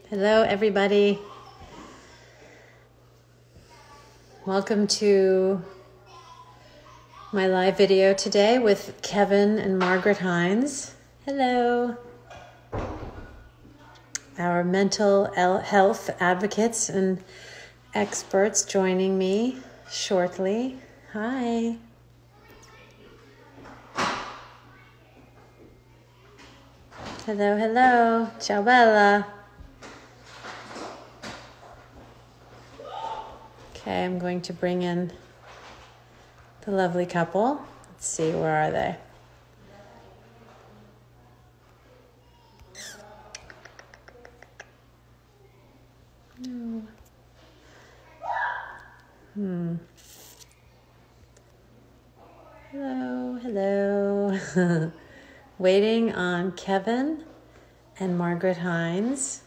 Hello, everybody. Welcome to my live video today with Kevin and Margaret Hines. Hello. Our mental health advocates and experts joining me shortly. Hi. Hello, hello. Ciao, Bella. Okay, I'm going to bring in the lovely couple. Let's see, where are they? No. Hello, hello. Waiting on Kevin and Margaret Hines.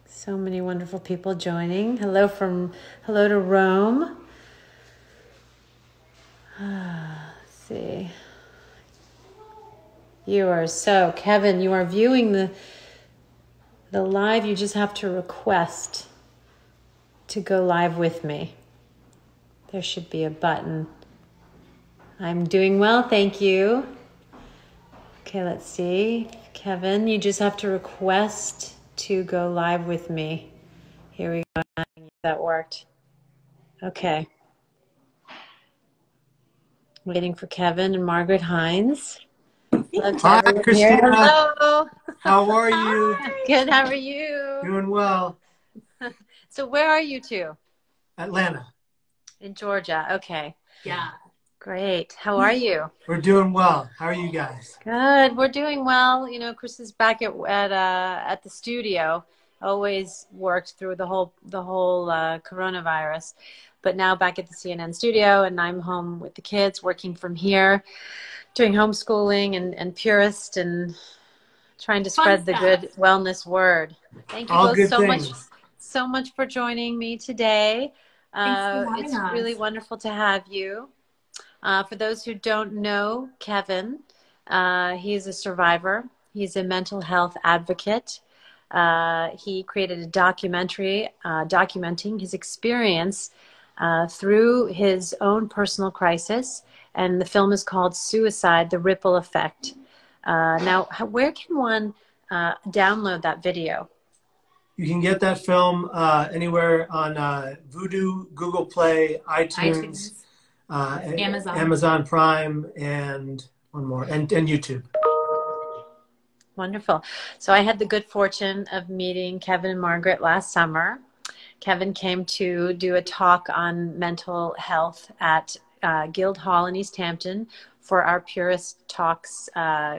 So many wonderful people joining. Hello to Rome. Let's see. Kevin, you are viewing the live. You just have to request to go live with me. There should be a button. I'm doing well, thank you. Okay, let's see. Kevin, you just have to request to go live with me. Here we go. That worked. Okay. Waiting for Kevin and Margaret Hines. Hi, Cristina. Hello. How are you? Good. How are you? Doing well. So where are you two? Atlanta. In Georgia. Okay. Yeah. Great. How are you? We're doing well. How are you guys? Good. We're doing well. You know, Chris is back at the studio. Always worked through the whole coronavirus, but now back at the CNN studio, and I'm home with the kids, working from here, doing homeschooling and purist and trying to spread the good wellness word. Thank you both so much for joining me today. It's really wonderful to have you. For those who don't know Kevin, he's a survivor. He's a mental health advocate. He created a documentary documenting his experience through his own personal crisis. And the film is called Suicide, The Ripple Effect. Now, where can one download that video? You can get that film anywhere on Vudu, Google Play, iTunes. Amazon Prime, and one more, and YouTube. Wonderful. So I had the good fortune of meeting Kevin and Margaret last summer. Kevin came to do a talk on mental health at Guildhall in East Hampton for our Purist Talks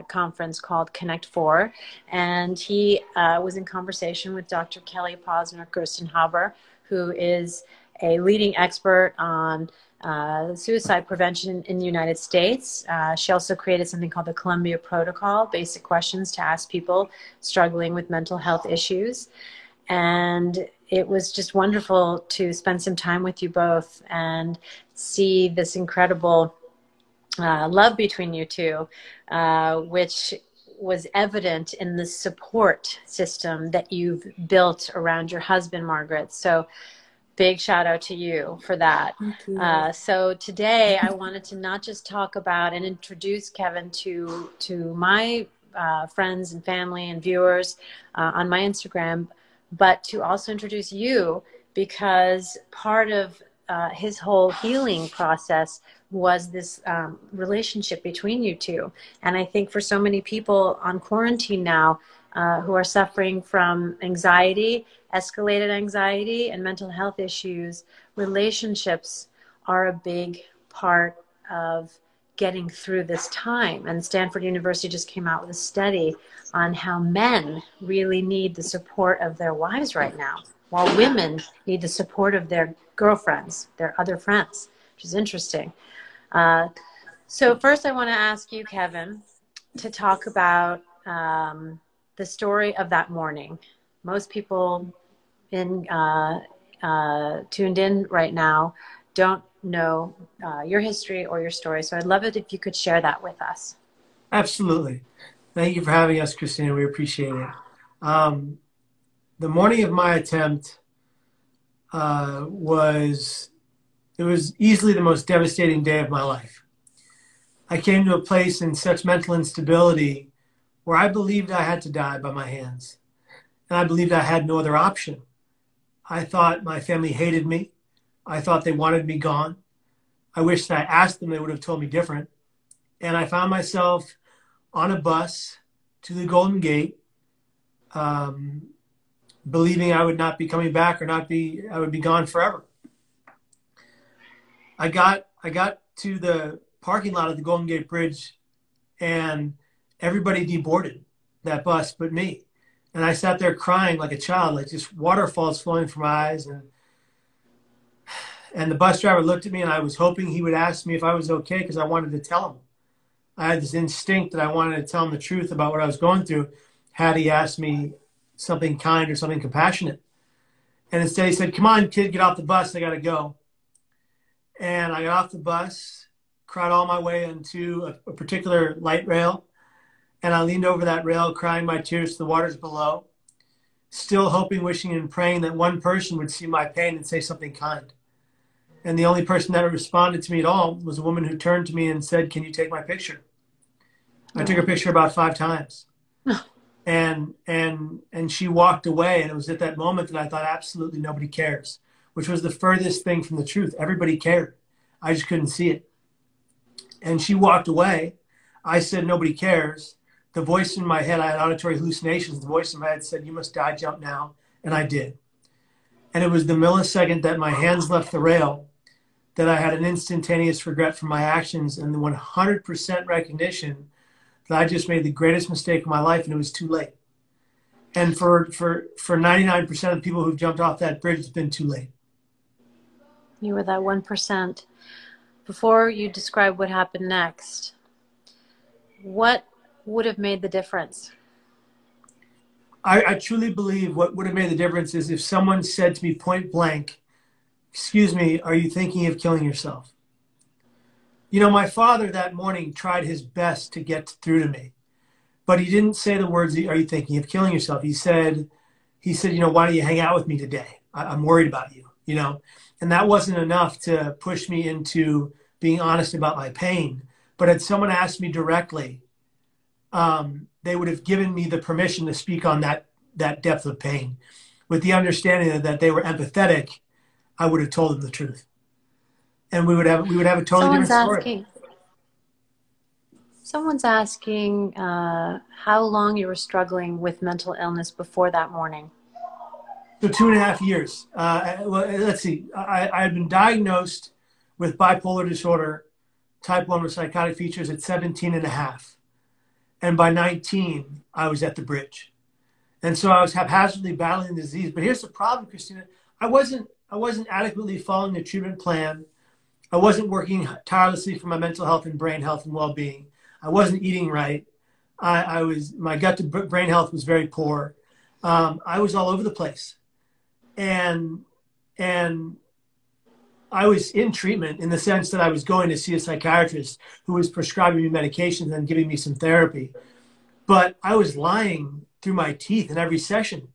conference called Connect 4. And he was in conversation with Dr. Kelly Posner-Gerstenhaber, who is a leading expert on suicide prevention in the United States. She also created something called the Columbia Protocol, basic questions to ask people struggling with mental health issues. And it was just wonderful to spend some time with you both and see this incredible love between you two, which was evident in the support system that you've built around your husband, Margaret. So big shout out to you for that. So today I wanted to not just talk about and introduce Kevin to my friends and family and viewers on my Instagram, but to also introduce you, because part of his whole healing process was this relationship between you two. And I think for so many people on quarantine now who are suffering from anxiety, escalated anxiety, and mental health issues, relationships are a big part of getting through this time. And Stanford University just came out with a study on how men really need the support of their wives right now, while women need the support of their girlfriends, their other friends, which is interesting. So first I want to ask you, Kevin, to talk about the story of that morning. Most people tuned in right now don't know your history or your story. So I'd love it if you could share that with us. Absolutely. Thank you for having us, Cristina. We appreciate it. The morning of my attempt was easily the most devastating day of my life. I came to a place in such mental instability where I believed I had to die by my hands. And I believed I had no other option. I thought my family hated me. I thought they wanted me gone. I wished I asked them, they would have told me different. And I found myself on a bus to the Golden Gate, believing I would not be coming back or I would be gone forever. I got to the parking lot of the Golden Gate Bridge, and everybody deboarded that bus but me. And I sat there crying like a child, like just waterfalls flowing from my eyes. And the bus driver looked at me, and I was hoping he would ask me if I was okay, because I wanted to tell him. I had this instinct that I wanted to tell him the truth about what I was going through, had he asked me something kind or something compassionate. And instead he said, "Come on, kid, get off the bus. I got to go." And I got off the bus, cried all my way into a particular light rail. And I leaned over that rail, crying my tears to the waters below, still hoping, wishing, and praying that one person would see my pain and say something kind. And the only person that responded to me at all was a woman who turned to me and said, "Can you take my picture?" I took her picture about 5 times. And she walked away. And it was at that moment that I thought, absolutely nobody cares, which was the furthest thing from the truth. Everybody cared. I just couldn't see it. And she walked away. I said, "Nobody cares." The voice in my head, I had auditory hallucinations. The voice in my head said, "You must die, jump now." And I did. And it was the millisecond that my hands left the rail that I had an instantaneous regret for my actions and the 100% recognition that I just made the greatest mistake of my life, and it was too late. And for 99% of the people who've jumped off that bridge, it's been too late. You were that 1%. Before you describe what happened next, what would have made the difference? I truly believe what would have made the difference is if someone said to me point blank, "Excuse me, are you thinking of killing yourself?" You know, my father that morning tried his best to get through to me, but he didn't say the words, "Are you thinking of killing yourself?" He said, "You know, why don't you hang out with me today? I'm worried about you," you know? And that wasn't enough to push me into being honest about my pain. But had someone asked me directly, they would have given me the permission to speak on that depth of pain. With the understanding that they were empathetic, I would have told them the truth. And we would have a totally different story. Someone's asking how long you were struggling with mental illness before that morning. So 2.5 years. Well, let's see. I had been diagnosed with bipolar disorder, type 1 with psychotic features at 17 and a half. And by 19, I was at the bridge. And so I was haphazardly battling the disease. But here's the problem, Cristina. I wasn't adequately following the treatment plan. I wasn't working tirelessly for my mental health and brain health and well-being. I wasn't eating right. My gut to brain health was very poor. I was all over the place. And I was in treatment in the sense that I was going to see a psychiatrist who was prescribing me medications and giving me some therapy. But I was lying through my teeth in every session.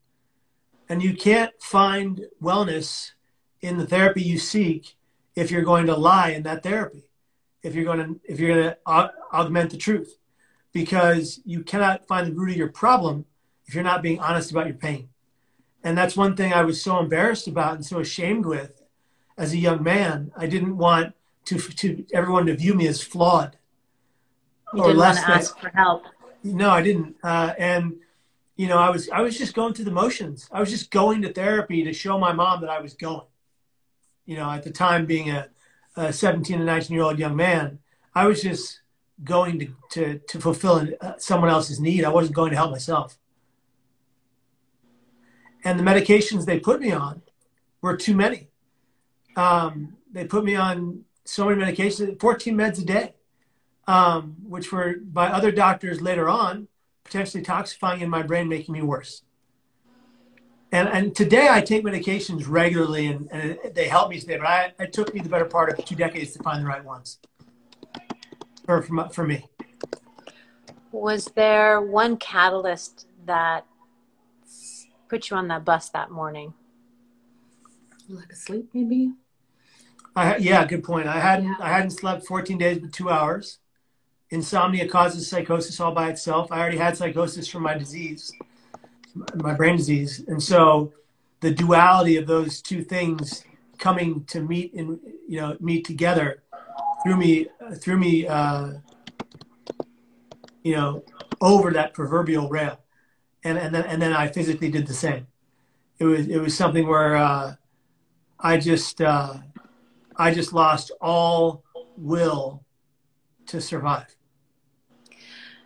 And you can't find wellness in the therapy you seek if you're going to lie in that therapy, if you're going to augment the truth, because you cannot find the root of your problem if you're not being honest about your pain. And that's one thing I was so embarrassed about and so ashamed with as a young man. I didn't want to everyone to view me as flawed. You didn't want to ask for help. No, I didn't. And you know, I was just going through the motions. I was just going to therapy to show my mom that I was going. You know, at the time being a 17 and 19-year-old young man, I was just going to fulfill someone else's need. I wasn't going to help myself. And the medications they put me on were too many. They put me on so many medications, 14 meds a day, which were by other doctors later on potentially toxifying in my brain, making me worse. And today I take medications regularly, and they help me today. But it took me the better part of 2 decades to find the right ones for me. Was there one catalyst that put you on that bus that morning? Lack of sleep, maybe? Yeah, good point. I hadn't slept 14 days but 2 hours. Insomnia causes psychosis all by itself. I already had psychosis from my disease, my brain disease. And so the duality of those two things coming to meet together threw me over that proverbial rail. And then I physically did the same. It was something where I just lost all will to survive.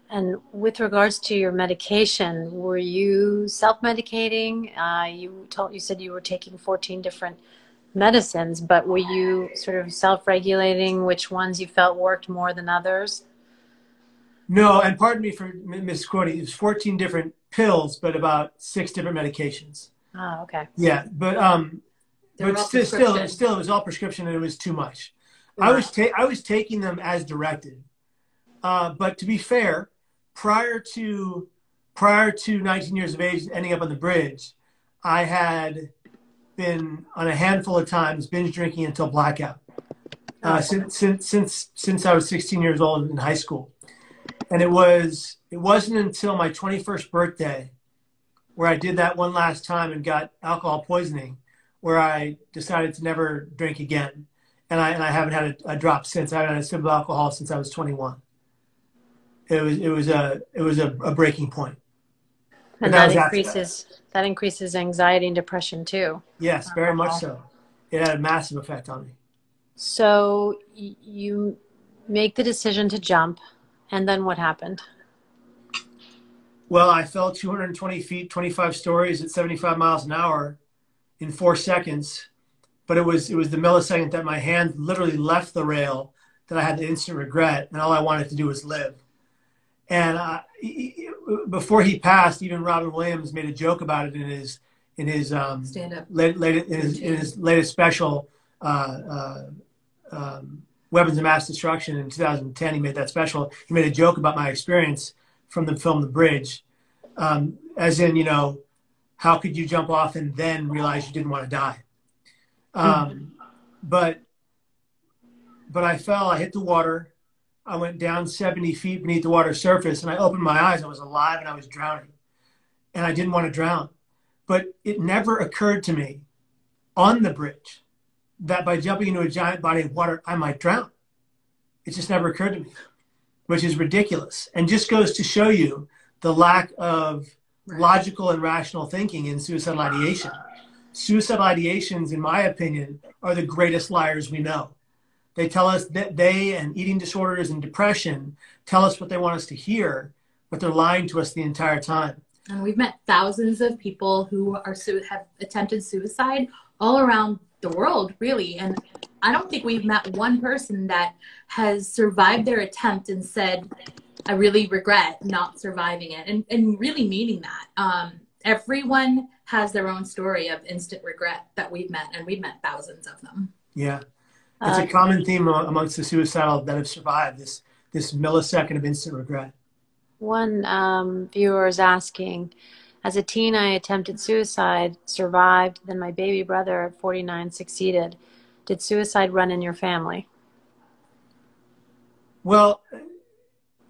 And with regards to your medication, were you self-medicating? You said you were taking 14 different medicines, but were you sort of self-regulating which ones you felt worked more than others? No, and pardon me for misquoting. It was 14 different pills, but about 6 different medications. Oh, okay. Yeah, but still, it was all prescription, and it was too much. Right. I was taking them as directed. But to be fair, prior to 19 years of age, ending up on the bridge, I had been on a handful of times binge drinking until blackout. Since I was 16 years old in high school, and it wasn't until my 21st birthday where I did that one last time and got alcohol poisoning, where I decided to never drink again, and I haven't had a drop since. I haven't had a sip of alcohol since I was 21. It was a breaking point. And that increases anxiety and depression too. Yes, very much so. It had a massive effect on me. So you make the decision to jump, and then what happened? Well, I fell 220 feet, 25 stories at 75 miles an hour in 4 seconds. But it was the millisecond that my hand literally left the rail that I had the instant regret, and all I wanted to do was live. And before he passed, even Robin Williams made a joke about it in his stand-up in his latest special, Weapons of Mass Destruction in 2010. He made that special. He made a joke about my experience from the film The Bridge, as in, how could you jump off and then realize you didn't want to die? But I fell. I hit the water. I went down 70 feet beneath the water surface, and I opened my eyes. I was alive, and I was drowning. And I didn't want to drown. But it never occurred to me on the bridge that by jumping into a giant body of water, I might drown. It just never occurred to me, which is ridiculous. And just goes to show you the lack of logical and rational thinking in suicidal ideation. Suicidal ideations, in my opinion, are the greatest liars we know. They tell us that they and eating disorders and depression tell us what they want us to hear, but they're lying to us the entire time. And we've met thousands of people who have attempted suicide all around the world, really. And I don't think we've met one person that has survived their attempt and said, I really regret not surviving it, and really meaning that. Everyone has their own story of instant regret that we've met, and we've met thousands of them. Yeah. It's a common theme amongst the suicidal that have survived, this millisecond of instant regret. One viewer is asking, as a teen, I attempted suicide, survived, then my baby brother at 49 succeeded. Did suicide run in your family? Well,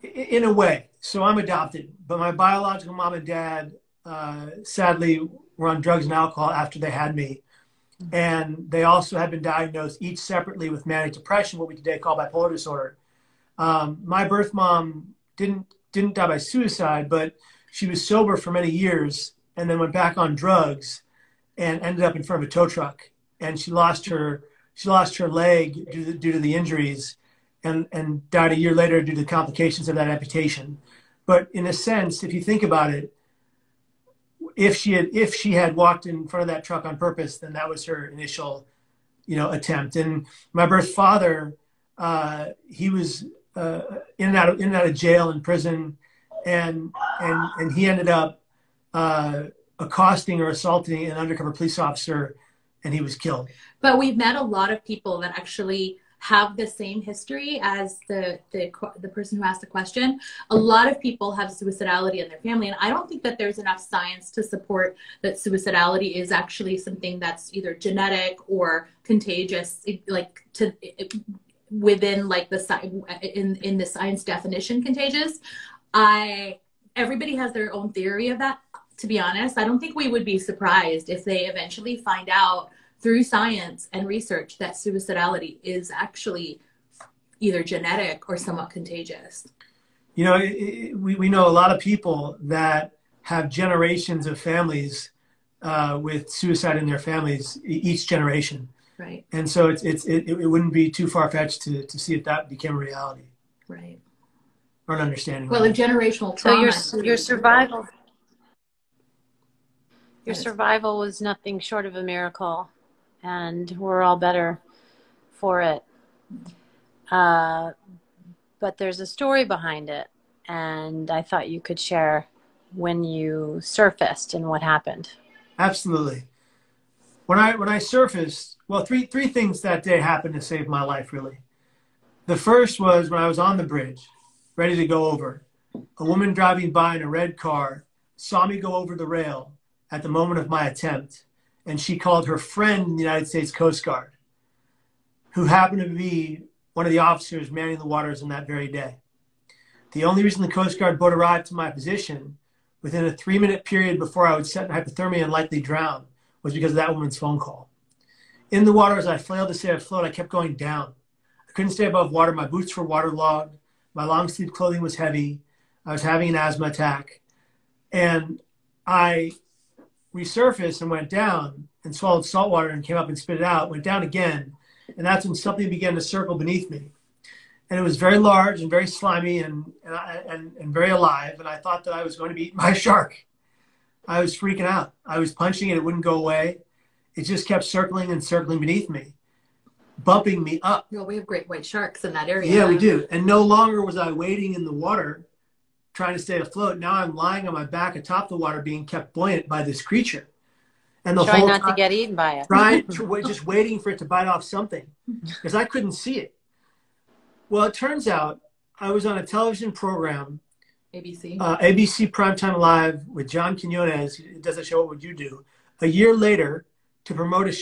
in a way. So I'm adopted, but my biological mom and dad, sadly, were on drugs and alcohol after they had me. And they also had been diagnosed each separately with manic depression, what we today call bipolar disorder. My birth mom didn't die by suicide, but she was sober for many years and then went back on drugs and ended up in front of a tow truck. And she lost her leg due to the injuries and died a year later due to the complications of that amputation. But in a sense, if you think about it, if she had walked in front of that truck on purpose, then that was her initial, attempt. And my birth father, he was in and out of jail and prison, and he ended up accosting or assaulting an undercover police officer, and he was killed. But we've met a lot of people that actually have the same history as the person who asked the question. A lot of people have suicidality in their family, and I don't think that there's enough science to support that suicidality is actually something that's either genetic or contagious, like within like in the science definition, contagious. Everybody has their own theory of that. To be honest, I don't think we would be surprised if they eventually find out through science and research that suicidality is actually either genetic or somewhat contagious. You know, we know a lot of people that have generations of families with suicide in their families, each generation. Right. And so it wouldn't be too far-fetched to see if that became a reality. Right. Or an understanding. Well, like generational trauma. So your survival. Your survival was nothing short of a miracle, and we're all better for it. But there's a story behind it, and I thought you could share when you surfaced and what happened. Absolutely. When I surfaced, well, three things that day happened to save my life, really. The first was when I was on the bridge, ready to go over. A woman driving by in a red car saw me go over the rail at the moment of my attempt, and she called her friend in the United States Coast Guard, who happened to be one of the officers manning the waters on that very day. The only reason the Coast Guard boat arrived to my position within a 3-minute period before I would set in hypothermia and likely drown was because of that woman's phone call. In the water, as I flailed to stay afloat, I kept going down. I couldn't stay above water. My boots were waterlogged. My long-sleeve clothing was heavy. I was having an asthma attack. And I resurfaced and went down and swallowed salt water and came up and spit it out, went down again. And that's when something began to circle beneath me. And it was very large and very slimy and very alive. And I thought that I was going to be eaten by a shark. I was freaking out. I was punching it. It wouldn't go away. It just kept circling and circling beneath me, bumping me up. Well, we have great white sharks in that area. Yeah, we do. And no longer was I wading in the water trying to stay afloat. Now I'm lying on my back atop the water being kept buoyant by this creature. And the Try whole not time, to get eaten by it. just waiting for it to bite off something because I couldn't see it. Well, it turns out I was on a television program, ABC. ABC Primetime Live with John Quinones. It does a show, What Would You Do? A year later to promote a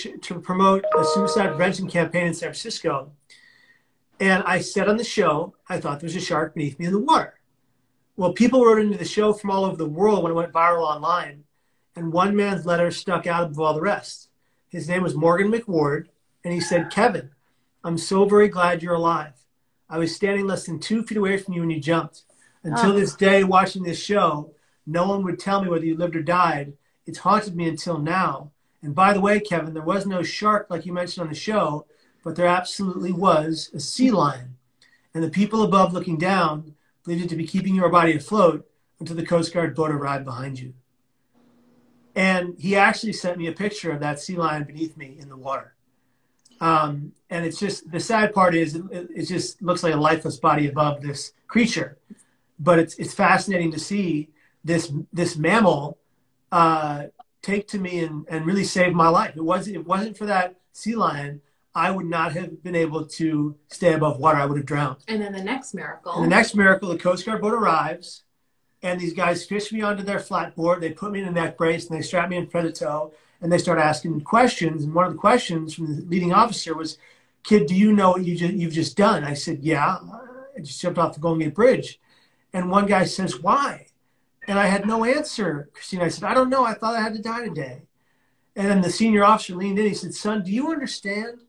suicide prevention campaign in San Francisco. And I said on the show, I thought there was a shark beneath me in the water. Well, people wrote into the show from all over the world when it went viral online. And one man's letter stuck out above all the rest. His name was Morgan McWard. And he said, "Kevin, I'm so very glad you're alive. I was standing less than 2 feet away from you when you jumped. Until this day, watching this show, no one would tell me whether you lived or died. It's haunted me until now. And by the way, Kevin, there was no shark like you mentioned on the show, but there absolutely was a sea lion. And the people above looking down believed it to be keeping your body afloat until the Coast Guard boat arrived behind you." And he actually sent me a picture of that sea lion beneath me in the water. And it's just, the sad part is it just looks like a lifeless body above this creature. But it's fascinating to see this mammal take to me and really save my life. It wasn't for that sea lion, I would not have been able to stay above water. I would have drowned. And then the next miracle. And the next miracle, the Coast Guard boat arrives, and these guys fish me onto their flatboard. They put me in a neck brace, and they strap me in head to toe, and they start asking questions. And one of the questions from the leading officer was, "Kid, do you know what you've just done?" I said, "Yeah, I just jumped off the Golden Gate Bridge." And one guy says, "Why?" And I had no answer, Cristina. I said, "I don't know. I thought I had to die today." And then the senior officer leaned in. He said, "Son, do you understand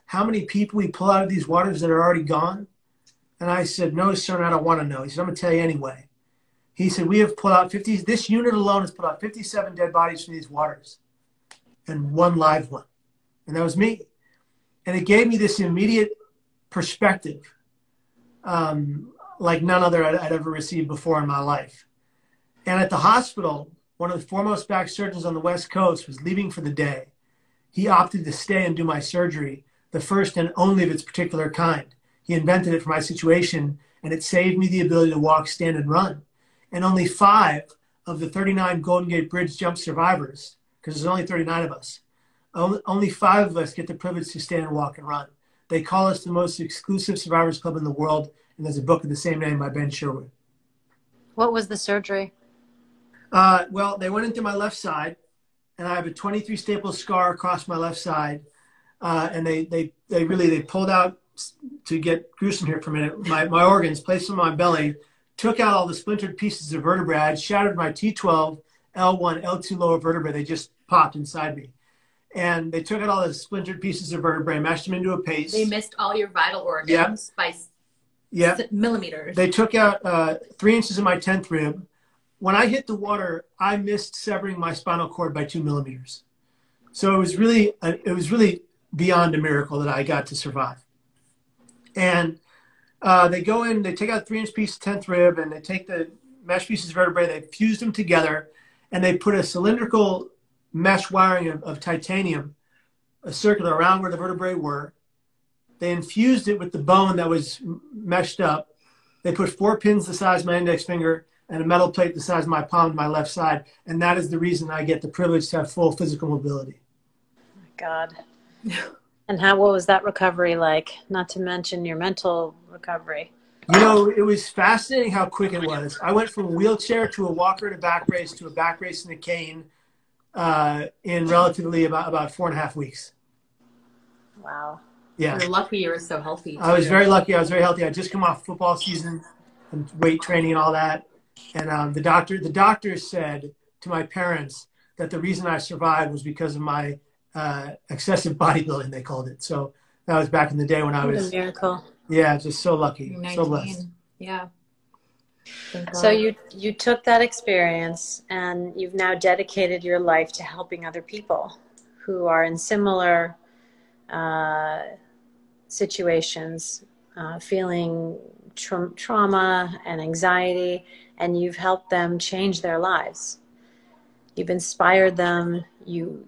how many people we pull out of these waters that are already gone?" And I said, "No, sir, I don't want to know." He said, "I'm going to tell you anyway." He said, "We have pulled out this unit alone has put out 57 dead bodies from these waters and 1 live one." And that was me. And it gave me this immediate perspective like none other I'd ever received before in my life. And at the hospital, one of the foremost back surgeons on the West Coast was leaving for the day. He opted to stay and do my surgery, the first and only of its particular kind. He invented it for my situation, and it saved me the ability to walk, stand, and run. And only 5 of the 39 Golden Gate Bridge jump survivors, because there's only 39 of us, only 5 of us get the privilege to stand, walk, and run. They call us the most exclusive survivors club in the world, and there's a book of the same name by Ben Sherwood. What was the surgery? Well, they went into my left side, and I have a 23 staple scar across my left side, and they pulled out, to get gruesome here for a minute, my organs, placed them on my belly, took out all the splintered pieces of vertebrae. I had shattered my T12, L1, L2 lower vertebrae. They just popped inside me. And they took out all the splintered pieces of vertebrae, mashed them into a paste. They missed all your vital organs by millimeters. They took out 3 inches of my 10th rib. When I hit the water, I missed severing my spinal cord by 2 millimeters. So it was really beyond a miracle that I got to survive. And they go in, they take out 3-inch piece of 10th rib, and they take the mesh pieces of vertebrae, they fused them together, and they put a cylindrical mesh wiring of titanium, a circular around where the vertebrae were. They infused it with the bone that was meshed up. They put 4 pins the size of my index finger and a metal plate the size of my palm to my left side. And that is the reason I get the privilege to have full physical mobility. Oh my God. And what was that recovery like? Not to mention your mental recovery. You know, it was fascinating how quick it was. I went from a wheelchair to a walker to back brace to a back brace and a cane in relatively about 4.5 weeks. Wow. Yeah. You're lucky you were so healthy. I was very lucky. I was very healthy. I just come off football season and weight training and all that. And the doctor said to my parents that the reason I survived was because of my excessive bodybuilding, they called it. So that was back in the day when I was. What a miracle. Yeah, just so lucky. 19. So blessed. Yeah. So you took that experience and you've now dedicated your life to helping other people who are in similar situations, feeling trauma and anxiety, and you've helped them change their lives. You've inspired them. You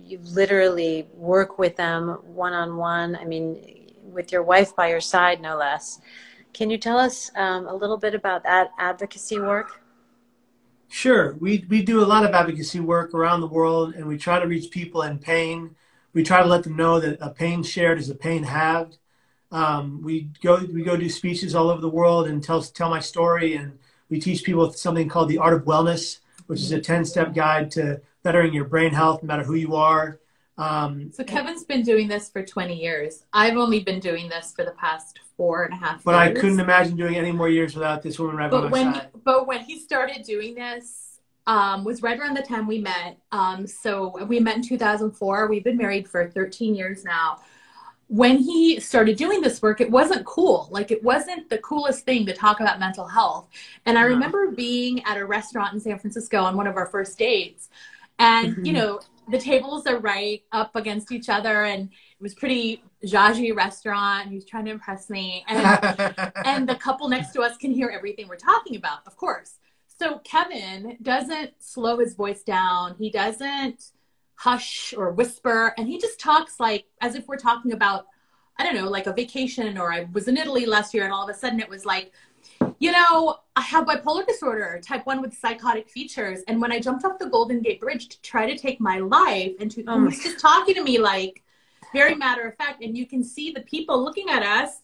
literally work with them one-on-one. I mean, with your wife by your side, no less. Can you tell us a little bit about that advocacy work? Sure. We do a lot of advocacy work around the world, and we try to reach people in pain. We try to let them know that a pain shared is a pain halved. We go do speeches all over the world and tell my story, and we teach people something called the Art of Wellness, which is a 10-step guide to bettering your brain health, no matter who you are. So Kevin's been doing this for 20 years. I've only been doing this for the past 4.5 years. But I couldn't imagine doing any more years without this woman right by my side. But when he started doing this, was right around the time we met. So we met in 2004. We've been married for 13 years now. When he started doing this work, it wasn't cool. Like, it wasn't the coolest thing to talk about mental health. And I remember being at a restaurant in San Francisco on one of our first dates. And, you know, the tables are right up against each other, and it was pretty zhazhy restaurant. He was trying to impress me. And the couple next to us can hear everything we're talking about, of course. So Kevin doesn't slow his voice down. He doesn't hush or whisper. And he just talks like as if we're talking about, I don't know, like a vacation, or I was in Italy last year and all of a sudden it was like, you know, I have bipolar disorder, type 1 with psychotic features. And when I jumped off the Golden Gate Bridge to try to take my life, and he was just talking to me like very matter of fact. And you can see the people looking at us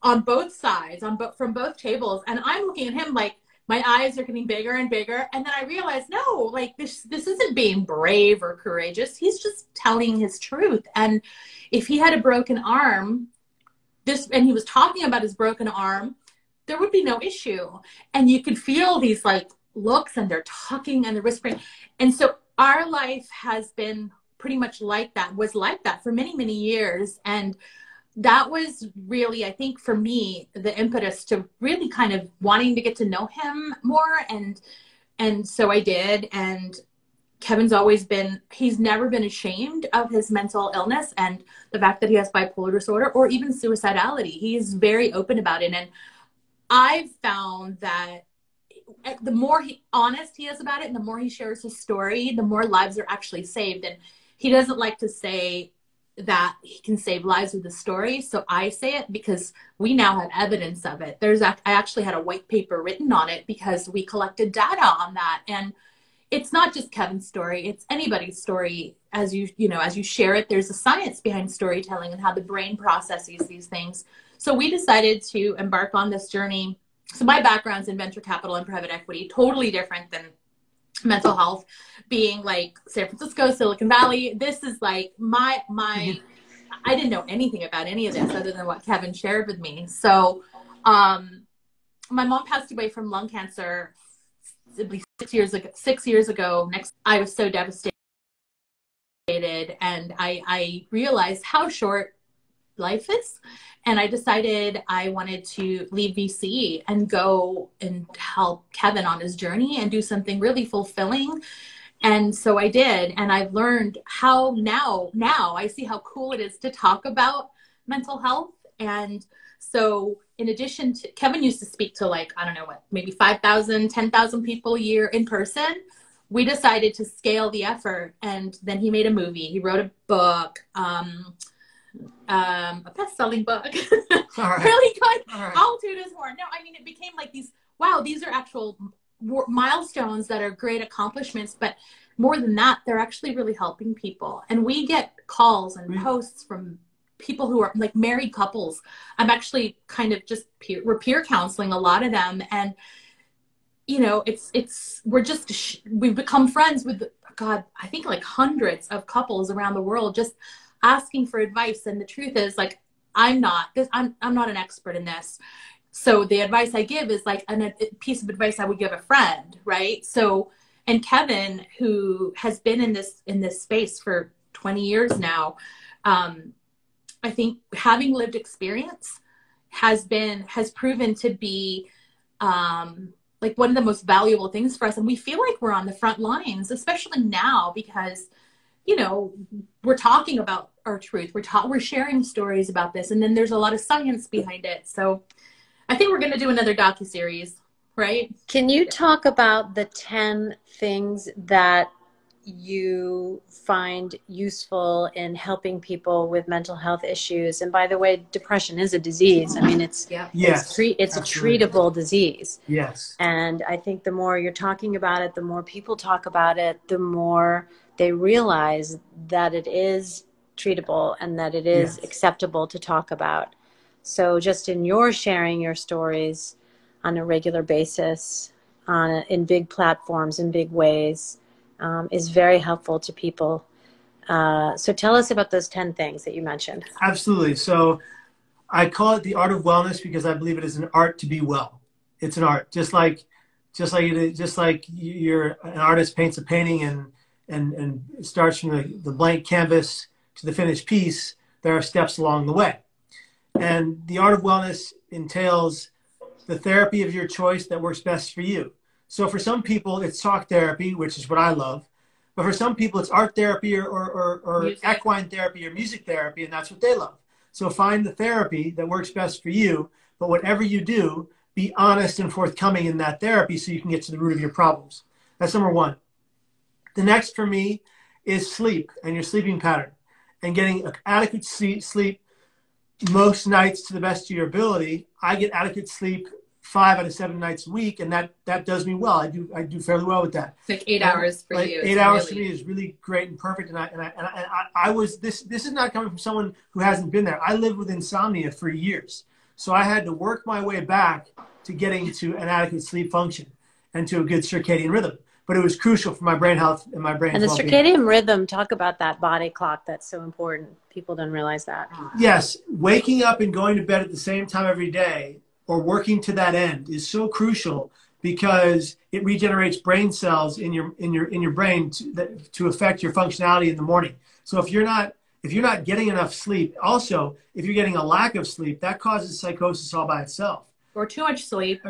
on both sides, from both tables. And I'm looking at him like my eyes are getting bigger and bigger. And then I realized, no, like this isn't being brave or courageous. He's just telling his truth. And if he had a broken arm, and he was talking about his broken arm, there would be no issue. And you could feel these like looks, and they're talking and they're whispering. And so our life has been pretty much like that, was like that for many, many years. And that was really, I think for me, the impetus to really kind of wanting to get to know him more. And so I did. And Kevin's he's never been ashamed of his mental illness and the fact that he has bipolar disorder or even suicidality. He's very open about it. And I've found that the more honest he is about it, and the more he shares his story, the more lives are actually saved. And he doesn't like to say, that he can save lives with the story. So I say it because we now have evidence of it. I actually had a white paper written on it because we collected data on that. And it's not just Kevin's story, it's anybody's story. As you share it, there's a science behind storytelling and how the brain processes these things. So we decided to embark on this journey. So my background's in venture capital and private equity, totally different than mental health, being like San Francisco, Silicon Valley. This is like my I didn't know anything about any of this other than what Kevin shared with me. So my mom passed away from lung cancer at least 6 years ago. I was so devastated, and I realized how short life is. And I decided I wanted to leave VC and go and help Kevin on his journey and do something really fulfilling. And so I did. And I've learned how now I see how cool it is to talk about mental health. And so in addition to, Kevin used to speak to like, I don't know what, maybe 5,000, 10,000 people a year in person. We decided to scale the effort. And then he made a movie. He wrote a book, a best-selling book. Right. Really good. Right. I'll do this more. No, I mean, it became like these are actual milestones that are great accomplishments, but more than that, they're actually really helping people. And we get calls and posts from people who are like married couples. I'm actually kind of just we're peer counseling a lot of them, and we've become friends with, God, I think like hundreds of couples around the world just asking for advice. And the truth is, like, I'm not an expert in this. So the advice I give is like a piece of advice I would give a friend, right? So, and Kevin, who has been in this space for 20 years now, I think having lived experience has proven to be like one of the most valuable things for us. And we feel like we're on the front lines, especially now, because we're talking about our truth. We're sharing stories about this, and then there's a lot of science behind it. So I think we're going to do another docuseries, right? Can you talk about the 10 things that you find useful in helping people with mental health issues? And by the way, depression is a disease. I mean, it's a treatable disease. Yes. And I think the more you're talking about it, the more people talk about it, the more they realize that it is treatable and that it is acceptable to talk about. So just in your sharing your stories on a regular basis, in big platforms, in big ways, is very helpful to people. So tell us about those 10 things that you mentioned. Absolutely. So I call it the art of wellness because I believe it is an art to be well. It's an art, just like you're an artist paints a painting and it starts from the blank canvas to the finished piece. There are steps along the way. And the art of wellness entails the therapy of your choice that works best for you. So for some people, it's talk therapy, which is what I love. But for some people, it's art therapy or equine therapy or music therapy, and that's what they love. So find the therapy that works best for you. But whatever you do, be honest and forthcoming in that therapy so you can get to the root of your problems. That's number one. The next for me is sleep and your sleeping pattern and getting adequate sleep most nights to the best of your ability. I get adequate sleep 5 out of 7 nights a week, and that does me well. I do fairly well with that. It's like 8 hours for you. 8 hours for me is really great and perfect. And I was this is not coming from someone who hasn't been there. I lived with insomnia for years, so I had to work my way back to getting to an adequate sleep function and to a good circadian rhythm. But it was crucial for my brain health and my brain's well-being. And the circadian rhythm, talk about that body clock. That's so important. People don't realize that. Yes. Waking up and going to bed at the same time every day or working to that end is so crucial because it regenerates brain cells in your brain to affect your functionality in the morning. So if you're not getting enough sleep, also, if you're getting a lack of sleep, that causes psychosis all by itself. Or too much sleep.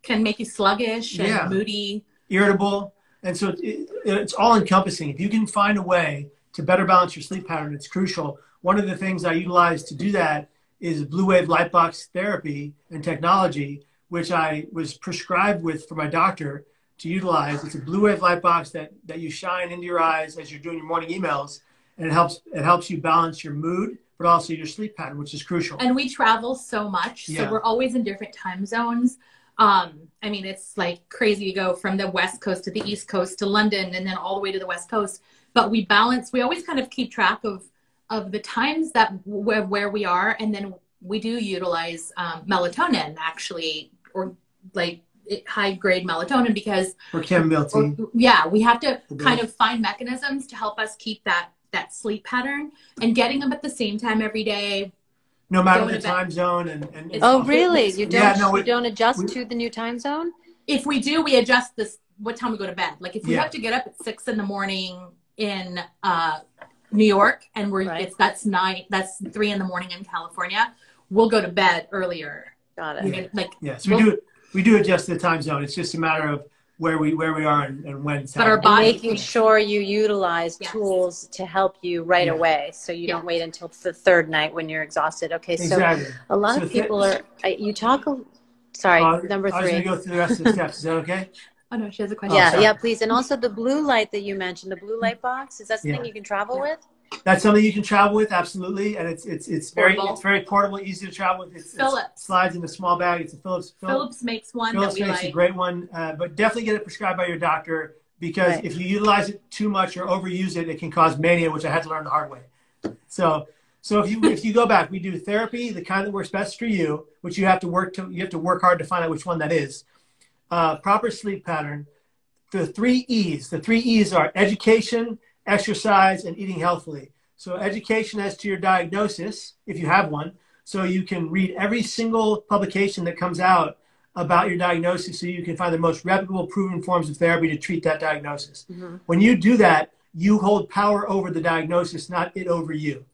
Can make you sluggish and moody. Irritable. And so it's all encompassing. If you can find a way to better balance your sleep pattern, it's crucial. One of the things I utilize to do that is blue wave light box therapy and technology, which I was prescribed with for my doctor to utilize. It's a blue wave light box that you shine into your eyes as you're doing your morning emails. and it helps you balance your mood, but also your sleep pattern, which is crucial. And we travel so much, so we're always in different time zones. I mean, it's like crazy to go from the West Coast to the East Coast to London and then all the way to the West Coast. But we always kind of keep track of the times that where we are. And then we do utilize melatonin, actually, or like high grade melatonin, because or chamomile tea. We have to kind of find mechanisms to help us keep that sleep pattern, and getting them at the same time every day. No matter the time zone. And oh, really? You don't, you don't adjust to the new time zone? If we do, we adjust what time we go to bed. Like if we have to get up at 6 a.m. in New York, and that's 3 a.m. in California, we'll go to bed earlier. Got it. So we do adjust to the time zone. It's just a matter of where we are and when it's happening. But making sure you utilize tools to help you right away, so you don't wait until the third night when you're exhausted. Okay, so a lot of people are. You talk. Sorry, number 3. I was going to go through the rest of the steps. Is that okay? Oh no, she has a question. Yeah, please. And also the blue light that you mentioned, the blue light box. Is that something you can travel with? That's something you can travel with, absolutely, and it's very portable, easy to travel with. It slides in a small bag. It's a Philips makes one. Philips makes a great one, but definitely get it prescribed by your doctor, because if you utilize it too much or overuse it, it can cause mania, which I had to learn the hard way. So if you go back, we do therapy, the kind that works best for you, which you have to work hard to find out which one that is. Proper sleep pattern. The 3 E's. The 3 E's are education, exercise, and eating healthily. So education as to your diagnosis, if you have one, so you can read every single publication that comes out about your diagnosis, so you can find the most reputable, proven forms of therapy to treat that diagnosis. Mm-hmm. When you do that, you hold power over the diagnosis, not it over you.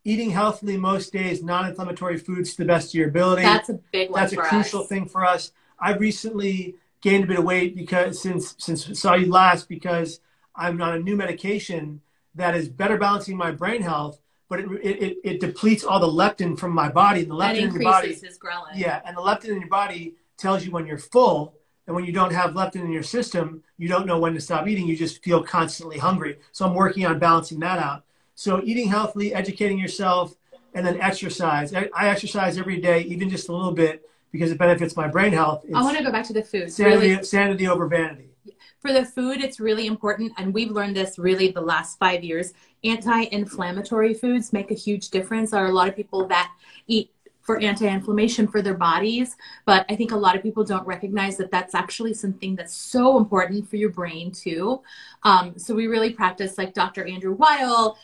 Eating healthily most days, non-inflammatory foods to the best of your ability. That's a big one. That's a crucial thing for us. I've recently gained a bit of weight because since I saw you last, because I'm on a new medication that is better balancing my brain health, but it depletes all the leptin from my body. And the leptin in your body, his ghrelin. Yeah, and the leptin in your body tells you when you're full, and when you don't have leptin in your system, you don't know when to stop eating. You just feel constantly hungry. So I'm working on balancing that out. So eating healthily, educating yourself, and then exercise. I exercise every day, even just a little bit, because it benefits my brain health. I want to go back to the food. Sanity over vanity. For the food, it's really important, and we've learned this really the last 5 years. Anti-inflammatory foods make a huge difference. There are a lot of people that eat for anti-inflammation for their bodies, but I think a lot of people don't recognize that that's actually something that's so important for your brain too. So we really practice, like Dr. Andrew Weil,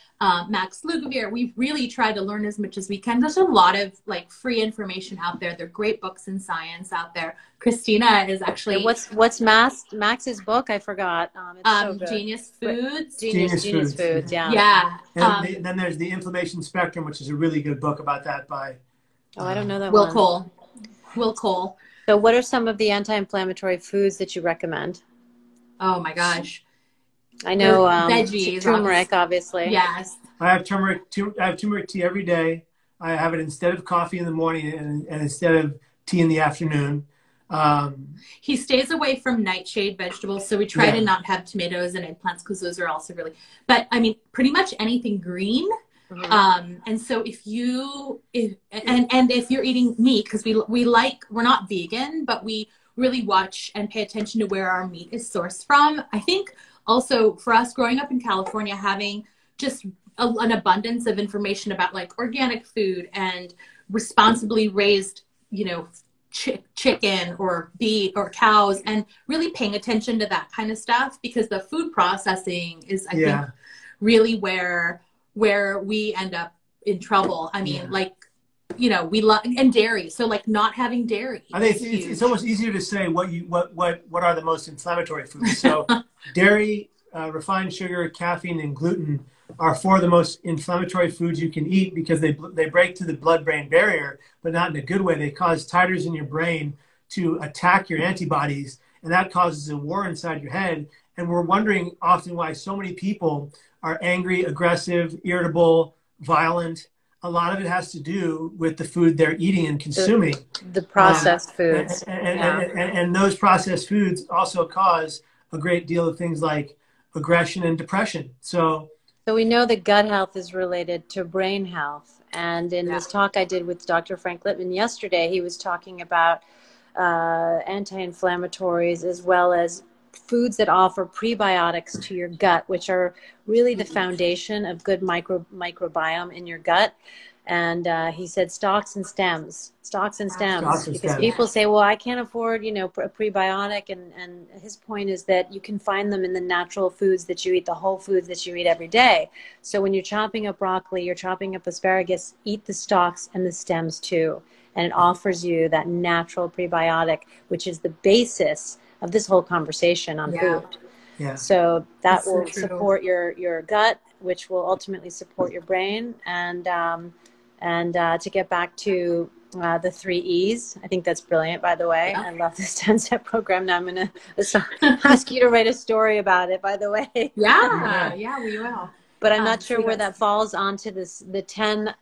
Max Lugavere. We've really tried to learn as much as we can. There's a lot of like free information out there. There are great books in science out there. Cristina is actually what's Max's book? I forgot. It's so good. Genius Foods. Genius Foods. Yeah. Yeah. And then there's the Inflammation Spectrum, which is a really good book about that by. Oh, I don't know that Will one. Will Cole. So what are some of the anti-inflammatory foods that you recommend? Oh my gosh. I know veggies, turmeric, obviously. Yes. I have turmeric tea every day. I have it instead of coffee in the morning and instead of tea in the afternoon. He stays away from nightshade vegetables, so we try to not have tomatoes and eggplants, because those are also really, but I mean, pretty much anything green. Mm-hmm. And so if you're eating meat, because we're not vegan, but we really watch and pay attention to where our meat is sourced from. I think also for us growing up in California, having just an abundance of information about like organic food and responsibly raised, chicken or beef or cows, and really paying attention to that kind of stuff, because the food processing is, I think, really where we end up in trouble. I mean, we love, and dairy. So like not having dairy. I think it's almost easier to say what are the most inflammatory foods. So dairy, refined sugar, caffeine, and gluten are 4 of the most inflammatory foods you can eat, because they break through the blood-brain barrier, but not in a good way. They cause titers in your brain to attack your antibodies, and that causes a war inside your head. And we're wondering often why so many people are angry, aggressive, irritable, violent. A lot of it has to do with the food they're eating and consuming. The processed foods. And those processed foods also cause a great deal of things like aggression and depression. So So we know that gut health is related to brain health. And in this talk I did with Dr. Frank Littman yesterday, he was talking about anti-inflammatories as well as foods that offer prebiotics to your gut, which are really the foundation of good microbiome in your gut. And he said stalks and stems, because people say, well, I can't afford, a prebiotic. And his point is that you can find them in the natural foods that you eat, the whole foods that you eat every day. So when you're chopping up broccoli, you're chopping up asparagus, eat the stalks and the stems too. And it offers you that natural prebiotic, which is the basis of this whole conversation on food. Yeah. So that will support your gut, which will ultimately support your brain. And to get back to the 3 E's, I think that's brilliant, by the way. I love this 10-step program. Now I'm going to ask you to write a story about it, by the way. Yeah, we will. But I'm not sure where that falls onto the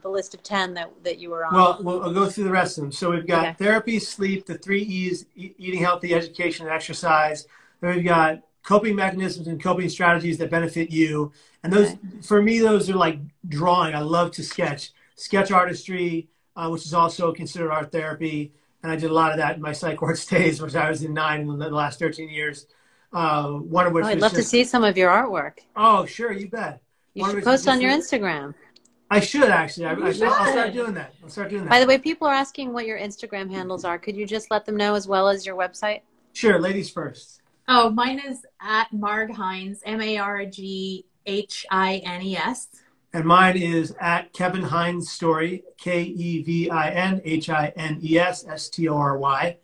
list of 10 that you were on. Well, we'll go through the rest of them. So we've got therapy, sleep, the 3 E's, eating healthy, education, and exercise. Then we've got coping mechanisms and coping strategies that benefit you. And those, for me, those are like drawing. I love to sketch artistry, which is also considered art therapy. And I did a lot of that in my psych ward stays, which I was in 9 in the last 13 years. One of which I'd love to see some of your artwork. Oh, sure, you bet. You should post on your Instagram. I should, actually. I'll start doing that. By the way, people are asking what your Instagram handles are. Could you just let them know, as well as your website? Sure, ladies first. Oh, mine is at Marg Hines, Marghines. And mine is at Kevin Hines Story, KevinHinesStory.